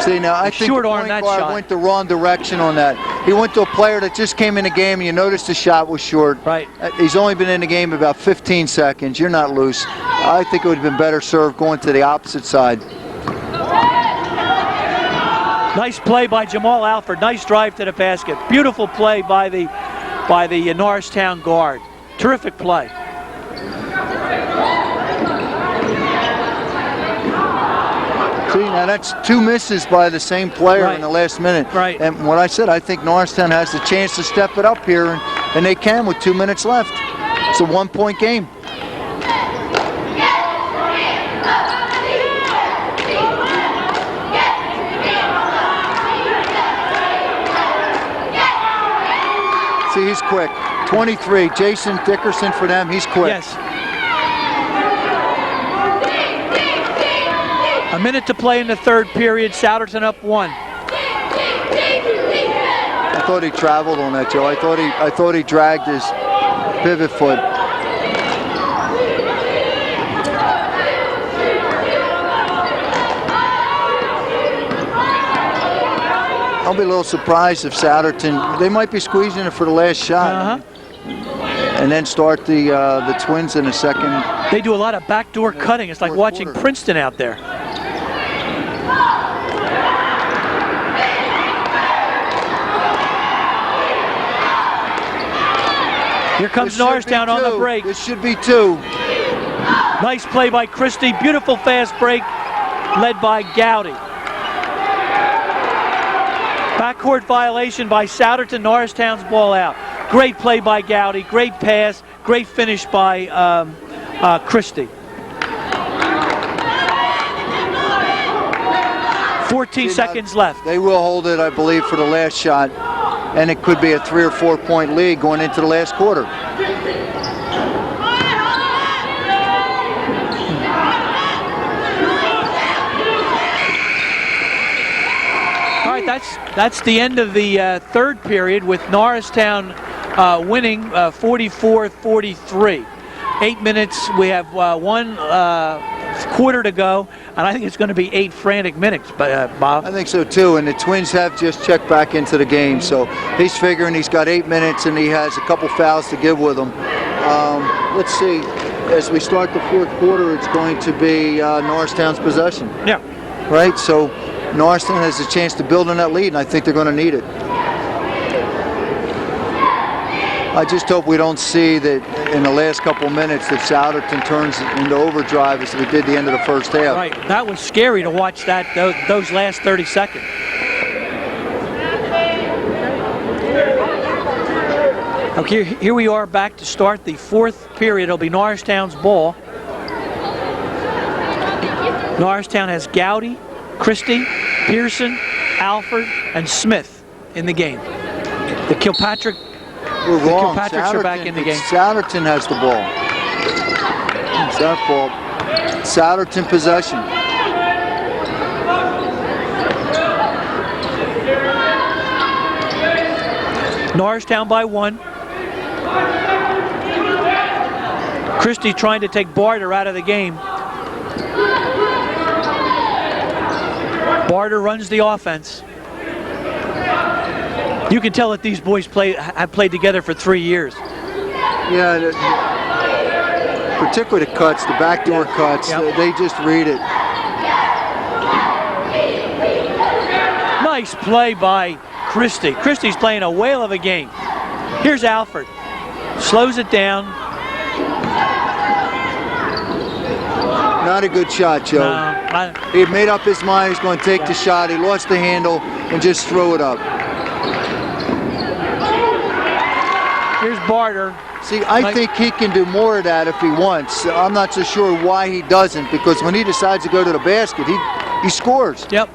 See, now I think short the arm point that guard shot. went the wrong direction on that. He went to a player that just came in the game, and you noticed the shot was short. Right. He's only been in the game about 15 seconds. You're not loose. I think it would have been better served going to the opposite side. Nice play by Jamal Alford. Nice drive to the basket. Beautiful play by the Norristown guard. Terrific play. See, now that's 2 misses by the same player Right. in the last minute. Right. And what I said, I think Norristown has the chance to step it up here, and they can with 2 minutes left. It's a 1-point game. See, he's quick. 23, Jason Dickerson for them. He's quick. Yes. A minute to play in the third period. Souderton up 1. I thought he traveled on that, Joe. I thought he dragged his pivot foot. I'll be a little surprised if Souderton, they might be squeezing it for the last shot. And then start the Twins in a second. They do a lot of backdoor cutting. It's like Fourth watching quarter. Princeton out there. Here comes Norristown on the break. This should be 2. Nice play by Christie. Beautiful fast break led by Gowdy. Backcourt violation by Souderton. Norristown's ball out. Great play by Gowdy. Great pass. Great finish by Christie. 14 seconds left. They will hold it, I believe, for the last shot. And it could be a 3 or 4 point lead going into the last quarter. All right, that's the end of the third period with Norristown winning 44-43. 8 minutes, we have 1 quarter to go, and I think it's going to be 8 frantic minutes, Bob. I think so too, and the Twins have just checked back into the game, so he's figuring he's got 8 minutes and he has a couple fouls to give with him. Let's see, as we start the fourth quarter, it's going to be Norristown's possession. Yeah. Right, so Norristown has a chance to build on that lead, and I think they're going to need it. I just hope we don't see that in the last couple minutes that Souderton turns into overdrive as we did the end of the first half. Right, that was scary to watch that those last 30 seconds. Okay, here we are back to start the fourth period. It'll be Norristown's ball. Norristown has Gowdy, Christie, Pearson, Alford, and Smith in the game. The Kilpatrick. We're wrong. Kilpatricks are back in the game. Souderton has the ball. It's our fault. Souderton possession. Norristown by 1. Christie trying to take Barter out of the game. Barter runs the offense. You can tell that these boys have played together for 3 years. Yeah, particularly the cuts, the backdoor cuts, they just read it. Nice play by Christie. Christie's playing a whale of a game. Here's Alford. Slows it down. Not a good shot, Joe. No, he had made up his mind he's going to take the shot. He lost the handle and just threw it up. Here's Barter. See, I think he can do more of that if he wants. I'm not so sure why he doesn't, because when he decides to go to the basket, he scores. Yep.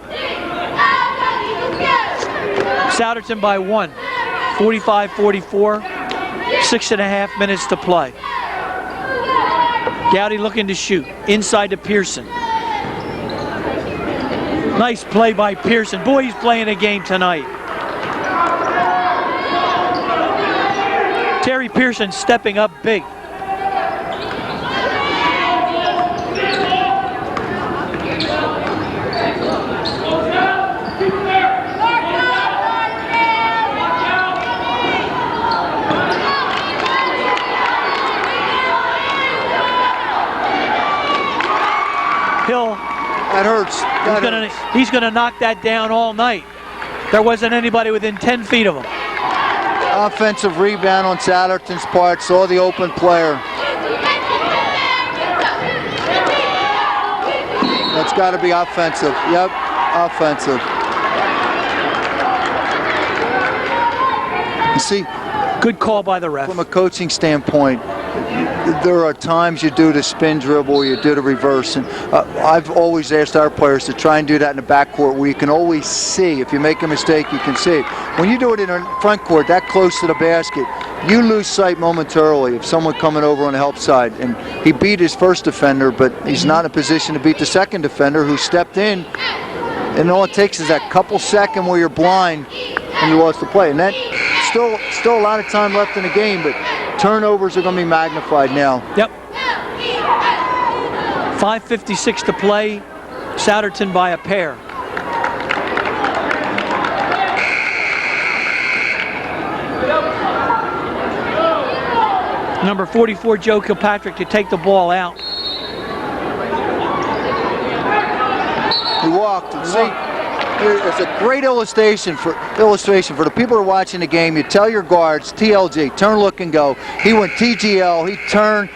Souderton by 1. 45-44. 6.5 minutes to play. Gowdy looking to shoot. Inside to Pearson. Nice play by Pearson. Boy, he's playing a game tonight. Terry Pearson stepping up big. Hill. That hurts. He's gonna knock that down all night. There wasn't anybody within 10 feet of him. Offensive rebound on Souderton's part, saw the open player. That's got to be offensive. Yep, offensive. You see, good call by the ref. From a coaching standpoint, there are times you do the spin dribble, you do the reverse, and I've always asked our players to try and do that in the backcourt where you can always see. If you make a mistake, you can see it. When you do it in the front court, that close to the basket, you lose sight momentarily of someone coming over on the help side. And he beat his first defender, but he's not in a position to beat the second defender who stepped in. And all it takes is that couple second where you're blind and you lost the play. And that still a lot of time left in the game, but turnovers are going to be magnified now. Yep. 5:56 to play. Souderton by a pair. Number 44, Joe Kilpatrick, to take the ball out. He walked. See, It's a great illustration for the people who are watching the game. You tell your guards, TLG, turn, look, and go. He went TGL. He turned,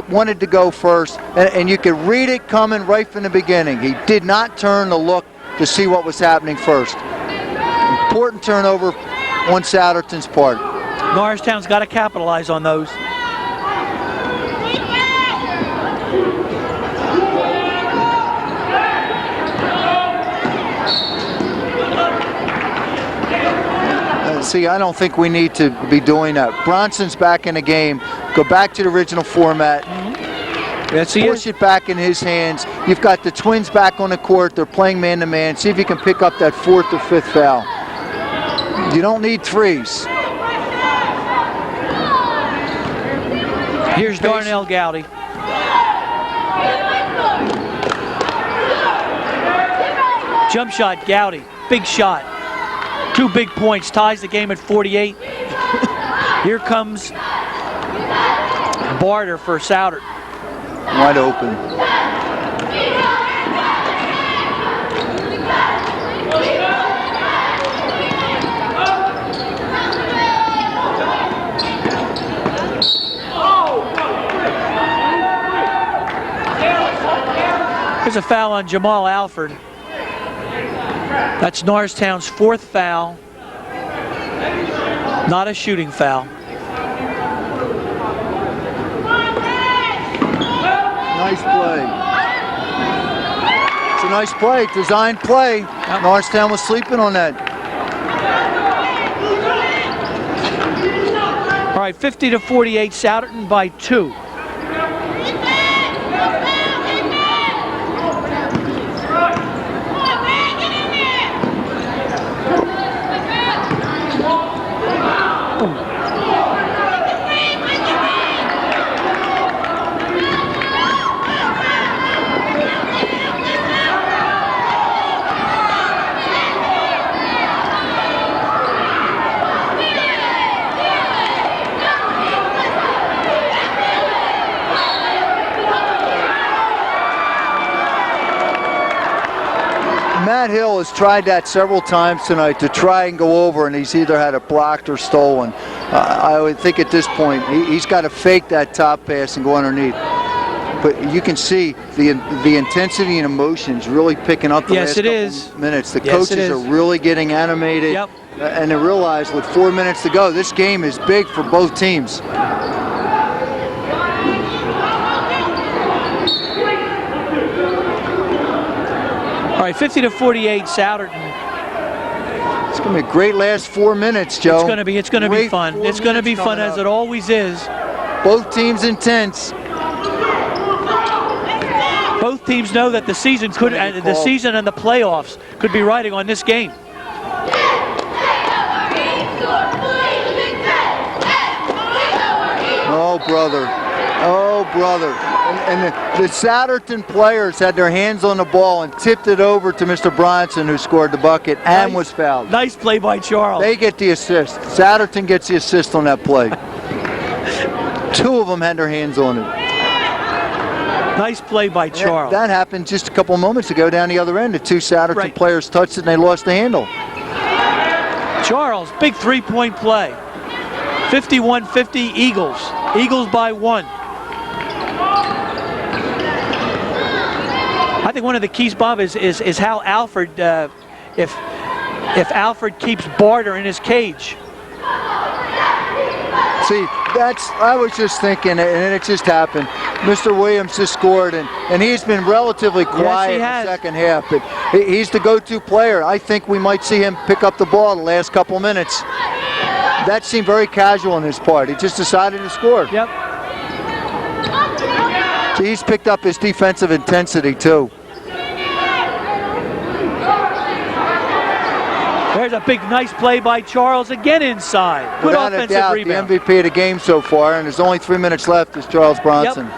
wanted to go first, and you could read it coming right from the beginning. He did not turn to look to see what was happening first. Important turnover on Souderton's part. Norristown's got to capitalize on those. See, I don't think we need to be doing that. Bronson's back in the game. Go back to the original format. Yes, he Push it back in his hands. You've got the Twins back on the court. They're playing man-to-man. See if you can pick up that 4th or 5th foul. You don't need threes. Here's Darnell Gowdy. Jump shot, Gowdy. Big shot. 2 big points. Ties the game at 48. Here comes Barter for Souderton. Wide open. There's a foul on Jamal Alford. That's Norristown's 4th foul. Not a shooting foul. Nice play. It's a nice play, designed play. Norristown was sleeping on that. All right, 50-48, Souderton by 2. Matt Hill has tried that several times tonight to try and go over, and he's either had it blocked or stolen. I would think at this point he's got to fake that top pass and go underneath. But you can see the intensity and emotions really picking up the last couple minutes. The coaches are really getting animated, and they realize with 4 minutes to go, this game is big for both teams. All right, 50-48, Souderton. It's going to be a great last 4 minutes, Joe. It's going to be fun. It's going to be fun, as it always is. Both teams intense. Both teams know that the season could, the season and the playoffs could be riding on this game. Oh, brother. Oh, brother. And the Souderton players had their hands on the ball and tipped it over to Mr. Bronson, who scored the bucket and was fouled. Nice play by Charles. They get the assist. Souderton gets the assist on that play. 2 of them had their hands on it. Nice play by Charles. That happened just a couple moments ago down the other end. The 2 Souderton players touched it and they lost the handle. Charles, big 3-point play. 51-50 Eagles. Eagles by 1. I think one of the keys, Bob, is how Alfred, if Alfred keeps Barter in his cage. See, I was just thinking, and it just happened. Mr. Williams just scored, and he's been relatively quiet in the second half, but he's the go-to player. I think we might see him pick up the ball the last couple minutes. That seemed very casual on his part. He just decided to score. Yep. So he's picked up his defensive intensity, too. There's a big, nice play by Charles, again inside. Good Without offensive a doubt, rebound. the MVP of the game so far, and there's only 3 minutes left, is Charles Bronson. Yep.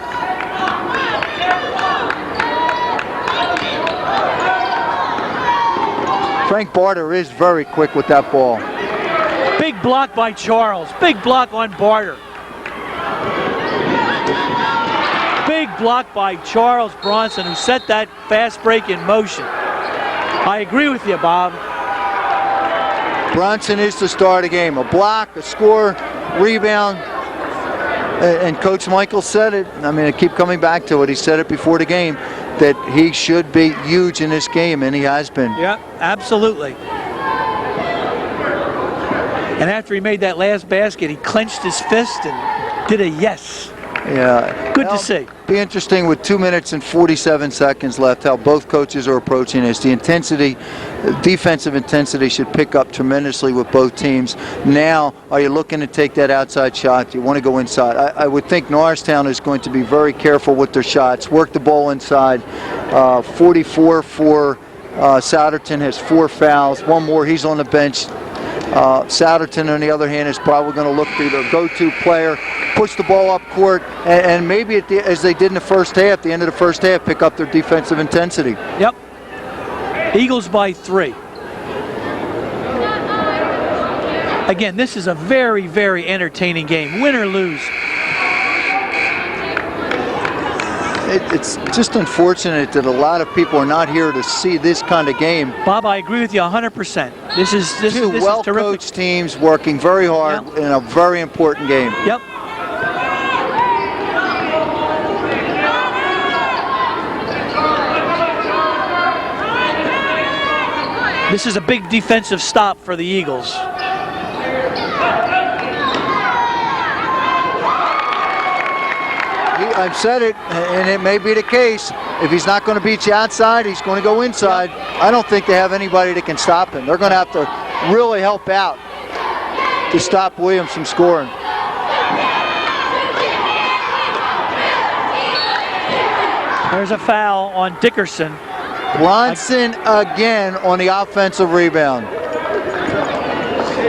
Frank Barter is very quick with that ball. Big block by Charles. Big block on Barter. Big block by Charles Bronson, who set that fast break in motion. I agree with you, Bob. Bronson is the star of the game. A block, a score, rebound. And Coach Michael said it. I mean, I keep coming back to it. He said it before the game that he should be huge in this game, and he has been. Yeah, absolutely. And after he made that last basket, he clenched his fist and did a yes. Yeah. Good to see. Be interesting with 2 minutes and 47 seconds left how both coaches are approaching this. The intensity, defensive intensity should pick up tremendously with both teams. Now, are you looking to take that outside shot? Do you want to go inside? I would think Norristown is going to be very careful with their shots. Work the ball inside. 44 for Souderton has 4 fouls. One more, he's on the bench. Souderton, on the other hand, is probably going to look to their go-to player, push the ball up court, and maybe as they did in the first half, the end of the first half, pick up their defensive intensity. Yep. Eagles by 3. Again, this is a very, very entertaining game, win or lose. It's just unfortunate that a lot of people are not here to see this kind of game. Bob, I agree with you 100%. This is Two well-coached teams working very hard in a very important game. Yep. This is a big defensive stop for the Eagles. I've said it, and it may be the case. If he's not going to beat you outside, he's going to go inside. I don't think they have anybody that can stop him. They're going to have to really help out to stop Williams from scoring. There's a foul on Dickerson. Bronson again on the offensive rebound.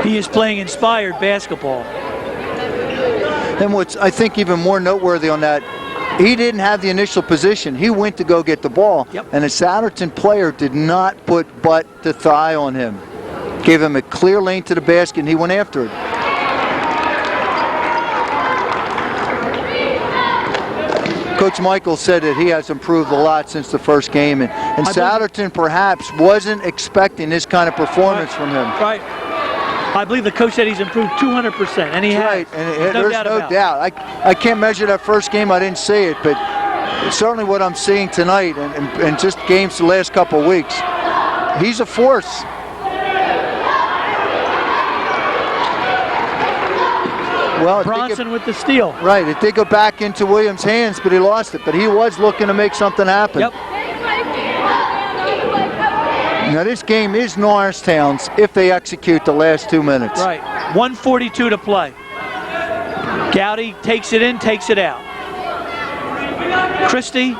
He is playing inspired basketball. And what's, I think, even more noteworthy on that, he didn't have the initial position. He went to go get the ball, and the Souderton player did not put butt to thigh on him. Gave him a clear lane to the basket, and he went after it. Coach Michael said that he has improved a lot since the first game, and Souderton perhaps wasn't expecting this kind of performance from him. Right. I believe the coach said he's improved 200%, and he has. Right, and there's no doubt. I can't measure that first game. I didn't see it, but it's certainly what I'm seeing tonight and just games the last couple of weeks. He's a force. Well, Bronson with the steal. Right, it did go back into Williams' hands, but he lost it. But he was looking to make something happen. Yep. Now this game is Norristown's if they execute the last 2 minutes. Right, 1:42 to play. Gowdy takes it in, takes it out. Christie,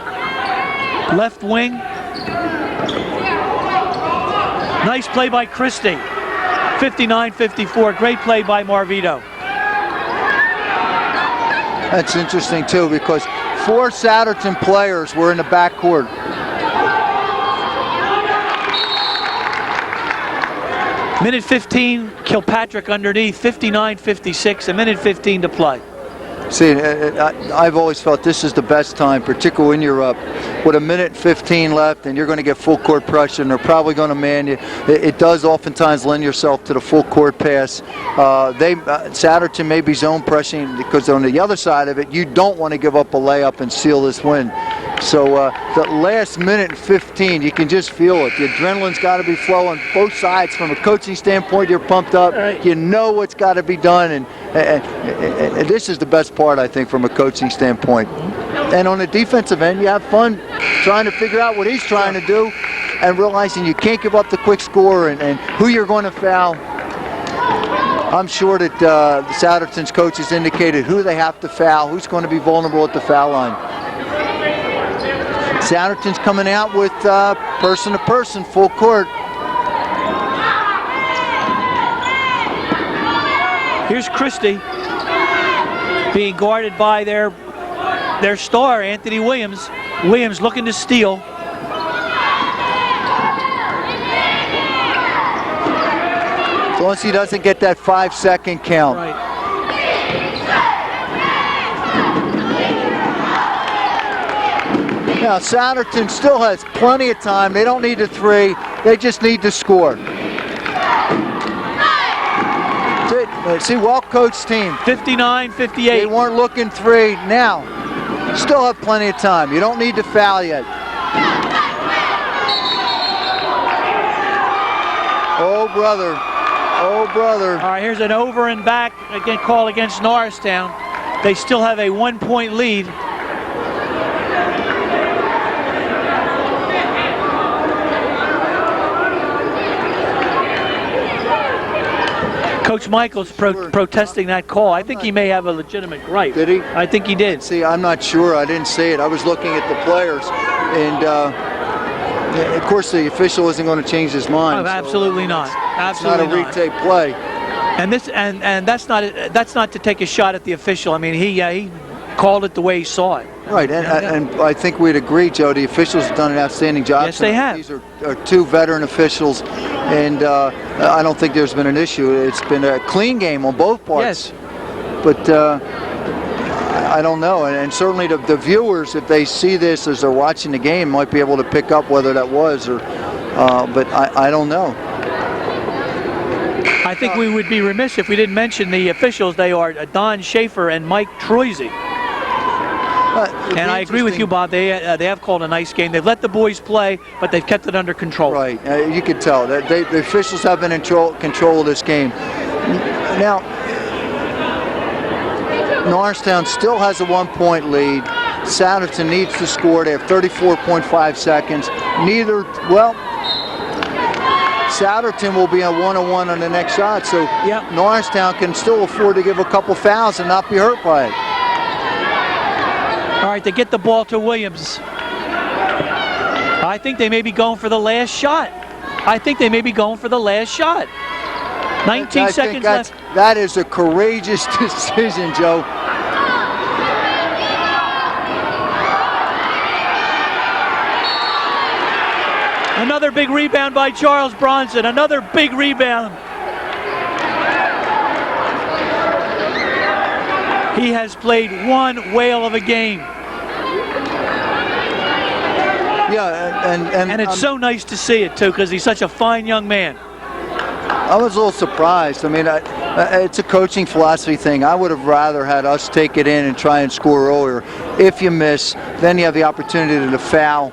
left wing. Nice play by Christie. 59-54, great play by Marvito. That's interesting too, because 4 Souderton players were in the backcourt. Minute 15, Kilpatrick underneath, 59-56, a minute 15 to play. See, I've always felt this is the best time, particularly when you're up with a minute 15 left and you're going to get full court pressure and they're probably going to man you. It does oftentimes lend yourself to the full court pass. Souderton may be zone pressing because on the other side of it, you don't want to give up a layup and seal this win. So the last minute and 15, you can just feel it. The adrenaline's got to be flowing both sides. From a coaching standpoint, you're pumped up. Right. You know what's got to be done, and this is the best part, I think, from a coaching standpoint. And on the defensive end, you have fun trying to figure out what he's trying to do and realizing you can't give up the quick score and who you're going to foul. I'm sure that the Souderton's coaches indicated who they have to foul, who's going to be vulnerable at the foul line. Souderton's coming out with person-to-person, full court. Here's Christie being guarded by their star, Anthony Williams. Williams looking to steal. As long as he doesn't get that 5-second count. Right. Now, Souderton still has plenty of time. They don't need the 3. They just need to score. See, well-coached team. 59-58. They weren't looking 3. Now, still have plenty of time. You don't need to foul yet. Oh, brother. Oh, brother. All right, here's an over and back again call against Norristown. They still have a 1-point lead. Coach Michaels protesting that call. I think he may have a legitimate gripe. Did he? I think he did. See, I'm not sure. I didn't see it. I was looking at the players, and of course the official isn't going to change his mind. Oh, absolutely not. Absolutely not. It's not a retake play. And this and that's not to take a shot at the official. I mean, he called it the way he saw it. Right, and I think we'd agree, Joe. The officials have done an outstanding job. Yes, they have. These are 2 veteran officials, and I don't think there's been an issue. It's been a clean game on both parts. Yes. But I don't know, and certainly the viewers, if they see this as they're watching the game, might be able to pick up whether that was or. But I don't know. I think we would be remiss if we didn't mention the officials. They are Don Schaefer and Mike Troisi. And I agree with you, Bob. They have called a nice game. They've let the boys play, but they've kept it under control. Right. You can tell that the officials have been in control of this game. Now, Norristown still has a 1-point lead. Souderton needs to score. They have 34.5 seconds. Souderton will be on 1-on-1 on the next shot, so yep. Norristown can still afford to give a couple fouls and not be hurt by it. All right, they get the ball to Williams. I think they may be going for the last shot. 19 seconds left. That is a courageous decision, Joe. Another big rebound by Charles Bronson. Another big rebound. He has played one whale of a game. Yeah, and it's so nice to see it too, because he's such a fine young man. I was a little surprised. I mean, it's a coaching philosophy thing. I would have rather had us take it in and try and score earlier. If you miss, then you have the opportunity to foul.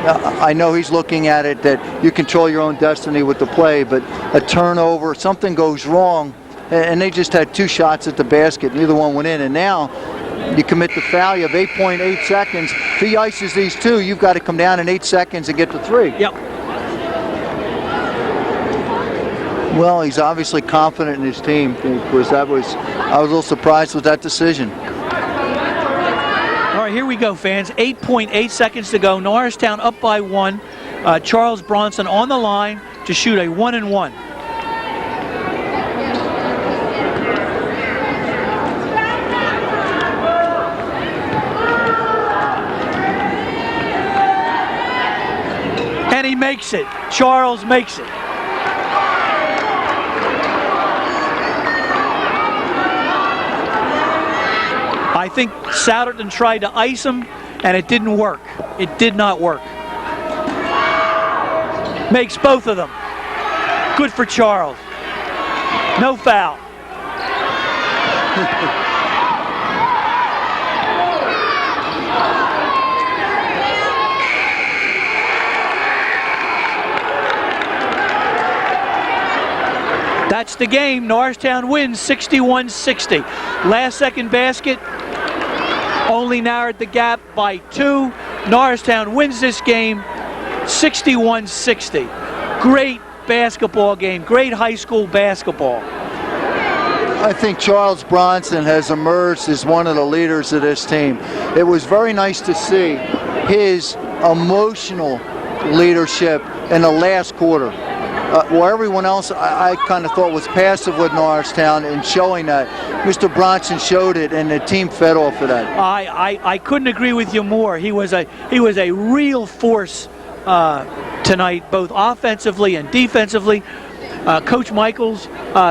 I know he's looking at it that you control your own destiny with the play, but a turnover, something goes wrong, and they just had 2 shots at the basket. Neither one went in, and now you commit the foul. You have 8.8 seconds. If he ices these 2, you've got to come down in 8 seconds and get to 3. Yep. Well, he's obviously confident in his team, because I was a little surprised with that decision. All right, here we go, fans. 8.8 seconds to go. Norristown up by 1. Charles Bronson on the line to shoot a 1-and-1. And he makes it. Charles makes it. I think Souderton tried to ice him, and it didn't work. It did not work. Makes both of them. Good for Charles. No foul. That's the game. Norristown wins 61-60. Last second basket only narrowed the gap by 2. Norristown wins this game 61-60. Great basketball game. Great high school basketball. I think Charles Bronson has emerged as one of the leaders of this team. It was very nice to see his emotional leadership in the last quarter. Where everyone else I kind of thought was passive with Norristown in showing that. Mr. Bronson showed it, and the team fed off of that. I couldn't agree with you more. He was a real force tonight, both offensively and defensively. Coach Michaels'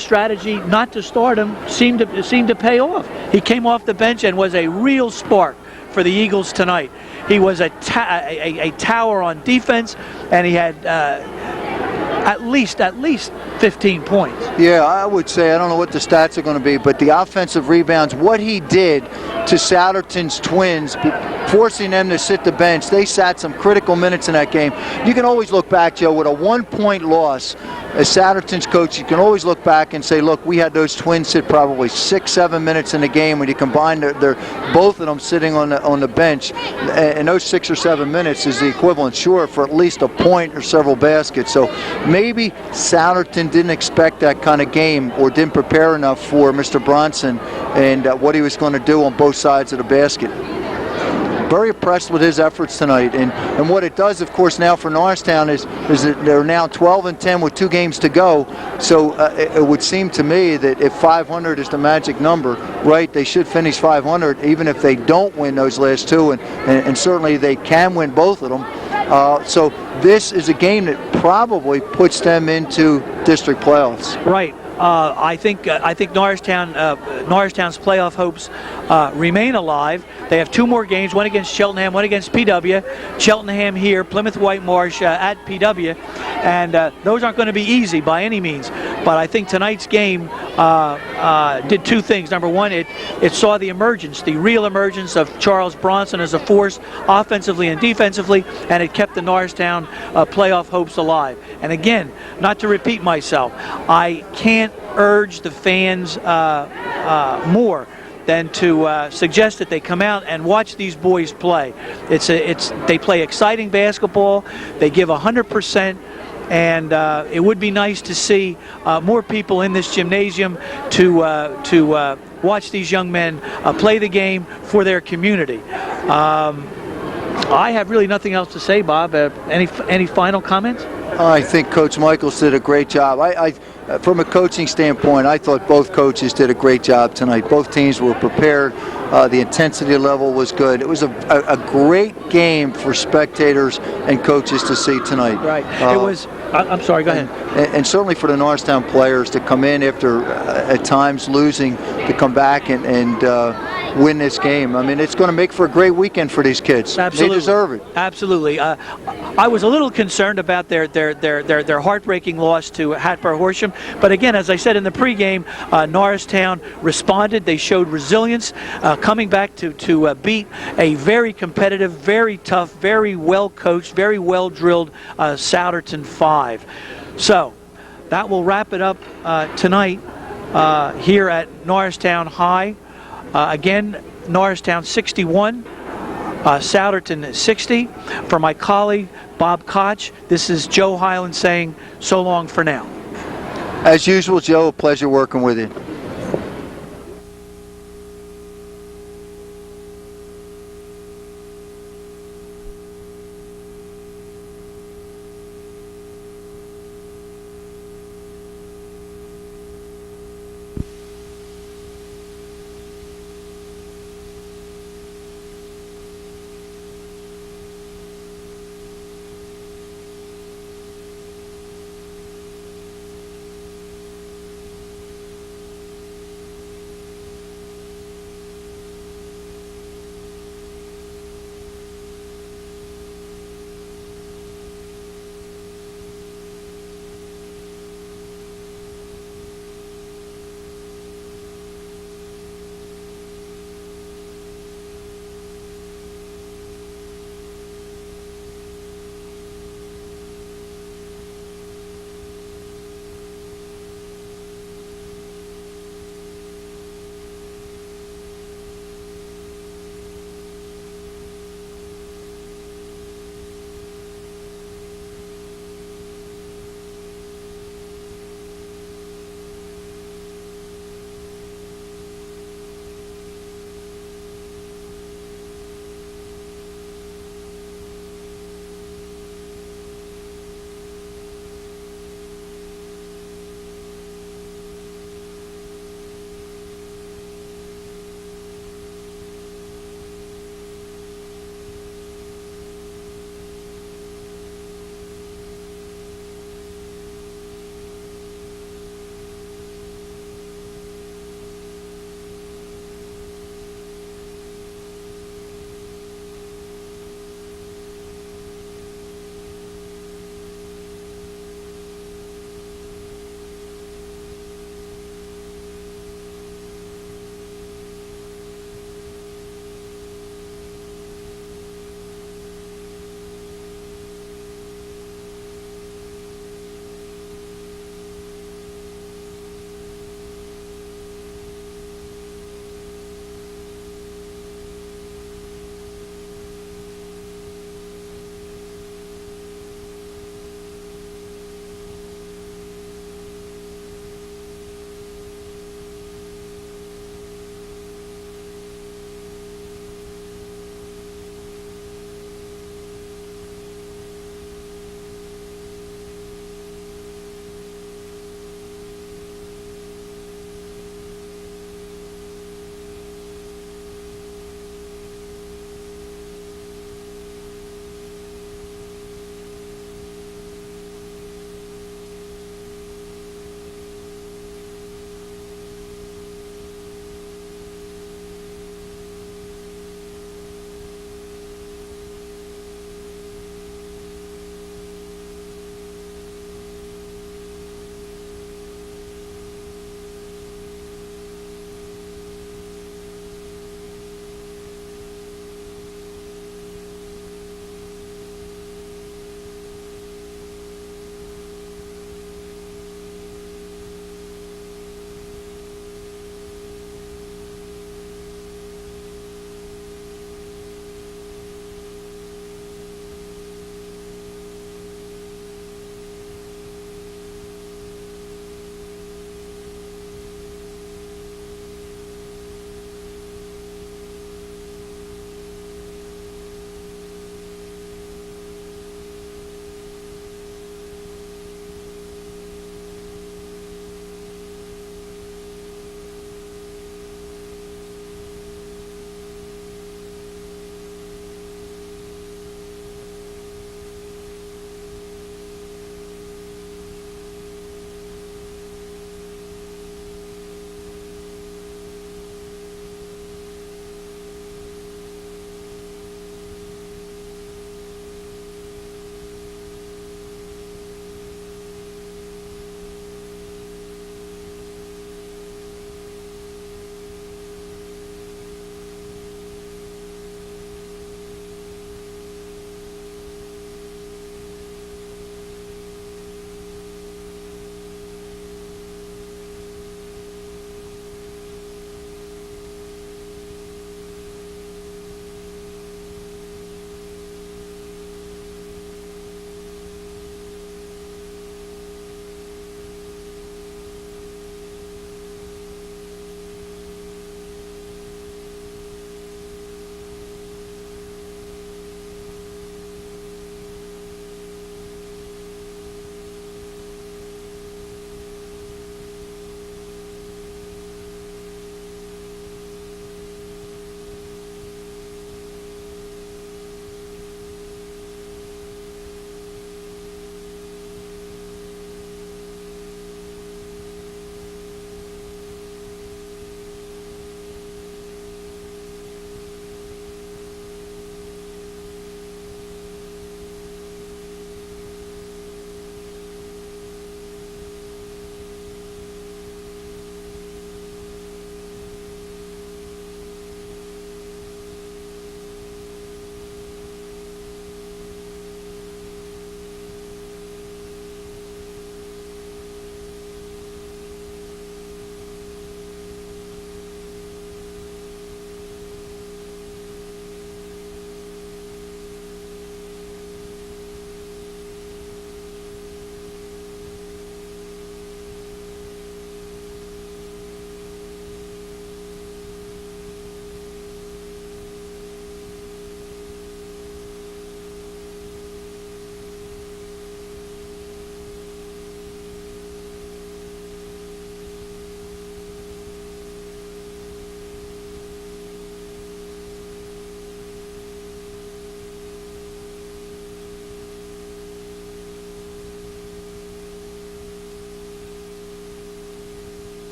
strategy not to start him seemed to pay off. He came off the bench and was a real spark for the Eagles tonight. He was a tower on defense, and he had at least 15 points. Yeah, I would say, I don't know what the stats are going to be, but the offensive rebounds, what he did to Souderton's Twins, forcing them to sit the bench, they sat some critical minutes in that game. You can always look back, Joe, with a 1-point loss, as Souderton's coach, you can always look back and say, look, we had those Twins sit probably 6-7 minutes in the game when you combine both of them sitting on the bench, and those 6 or 7 minutes is the equivalent, sure, for at least a point or several baskets. So maybe Souderton didn't expect that kind of game or didn't prepare enough for Mr. Bronson and what he was going to do on both sides of the basket. Very impressed with his efforts tonight, and what it does, of course, now for Norristown is that they're now 12-10 with 2 games to go. So it would seem to me that if 500 is the magic number, right, they should finish 500 even if they don't win those last 2, and certainly they can win both of them. So this is a game that probably puts them into district playoffs. Right. I think Norristown's playoff hopes remain alive. They have 2 more games, one against Cheltenham, one against PW. Cheltenham here, Plymouth White Marsh at PW, and those aren't going to be easy by any means. But I think tonight's game did 2 things. Number one, it saw the real emergence of Charles Bronson as a force offensively and defensively, and it kept the Norristown playoff hopes alive. And again, not to repeat myself, I can't urge the fans more than to suggest that they come out and watch these boys play. They play exciting basketball. They give 100%. And it would be nice to see more people in this gymnasium to watch these young men play the game for their community. I have really nothing else to say, Bob. Any final comments? I think Coach Michaels did a great job. From a coaching standpoint, I thought both coaches did a great job tonight. Both teams were prepared. The intensity level was good. It was a great game for spectators and coaches to see tonight. Right. It was. I'm sorry. Go ahead. And certainly for the Norristown players to come in after at times losing, to come back and win this game. I mean, it's going to make for a great weekend for these kids. Absolutely. They deserve it. Absolutely. I was a little concerned about their heartbreaking loss to Hatboro Horsham, but again, as I said in the pregame, Norristown responded. They showed resilience, coming back to beat a very competitive, very tough, very well coached, very well drilled Souderton 5. So that will wrap it up tonight here at Norristown High. Again, Norristown 61, Souderton 60. For my colleague, Bob Koch, this is Joe Hyland saying so long for now. As usual, Joe, a pleasure working with you.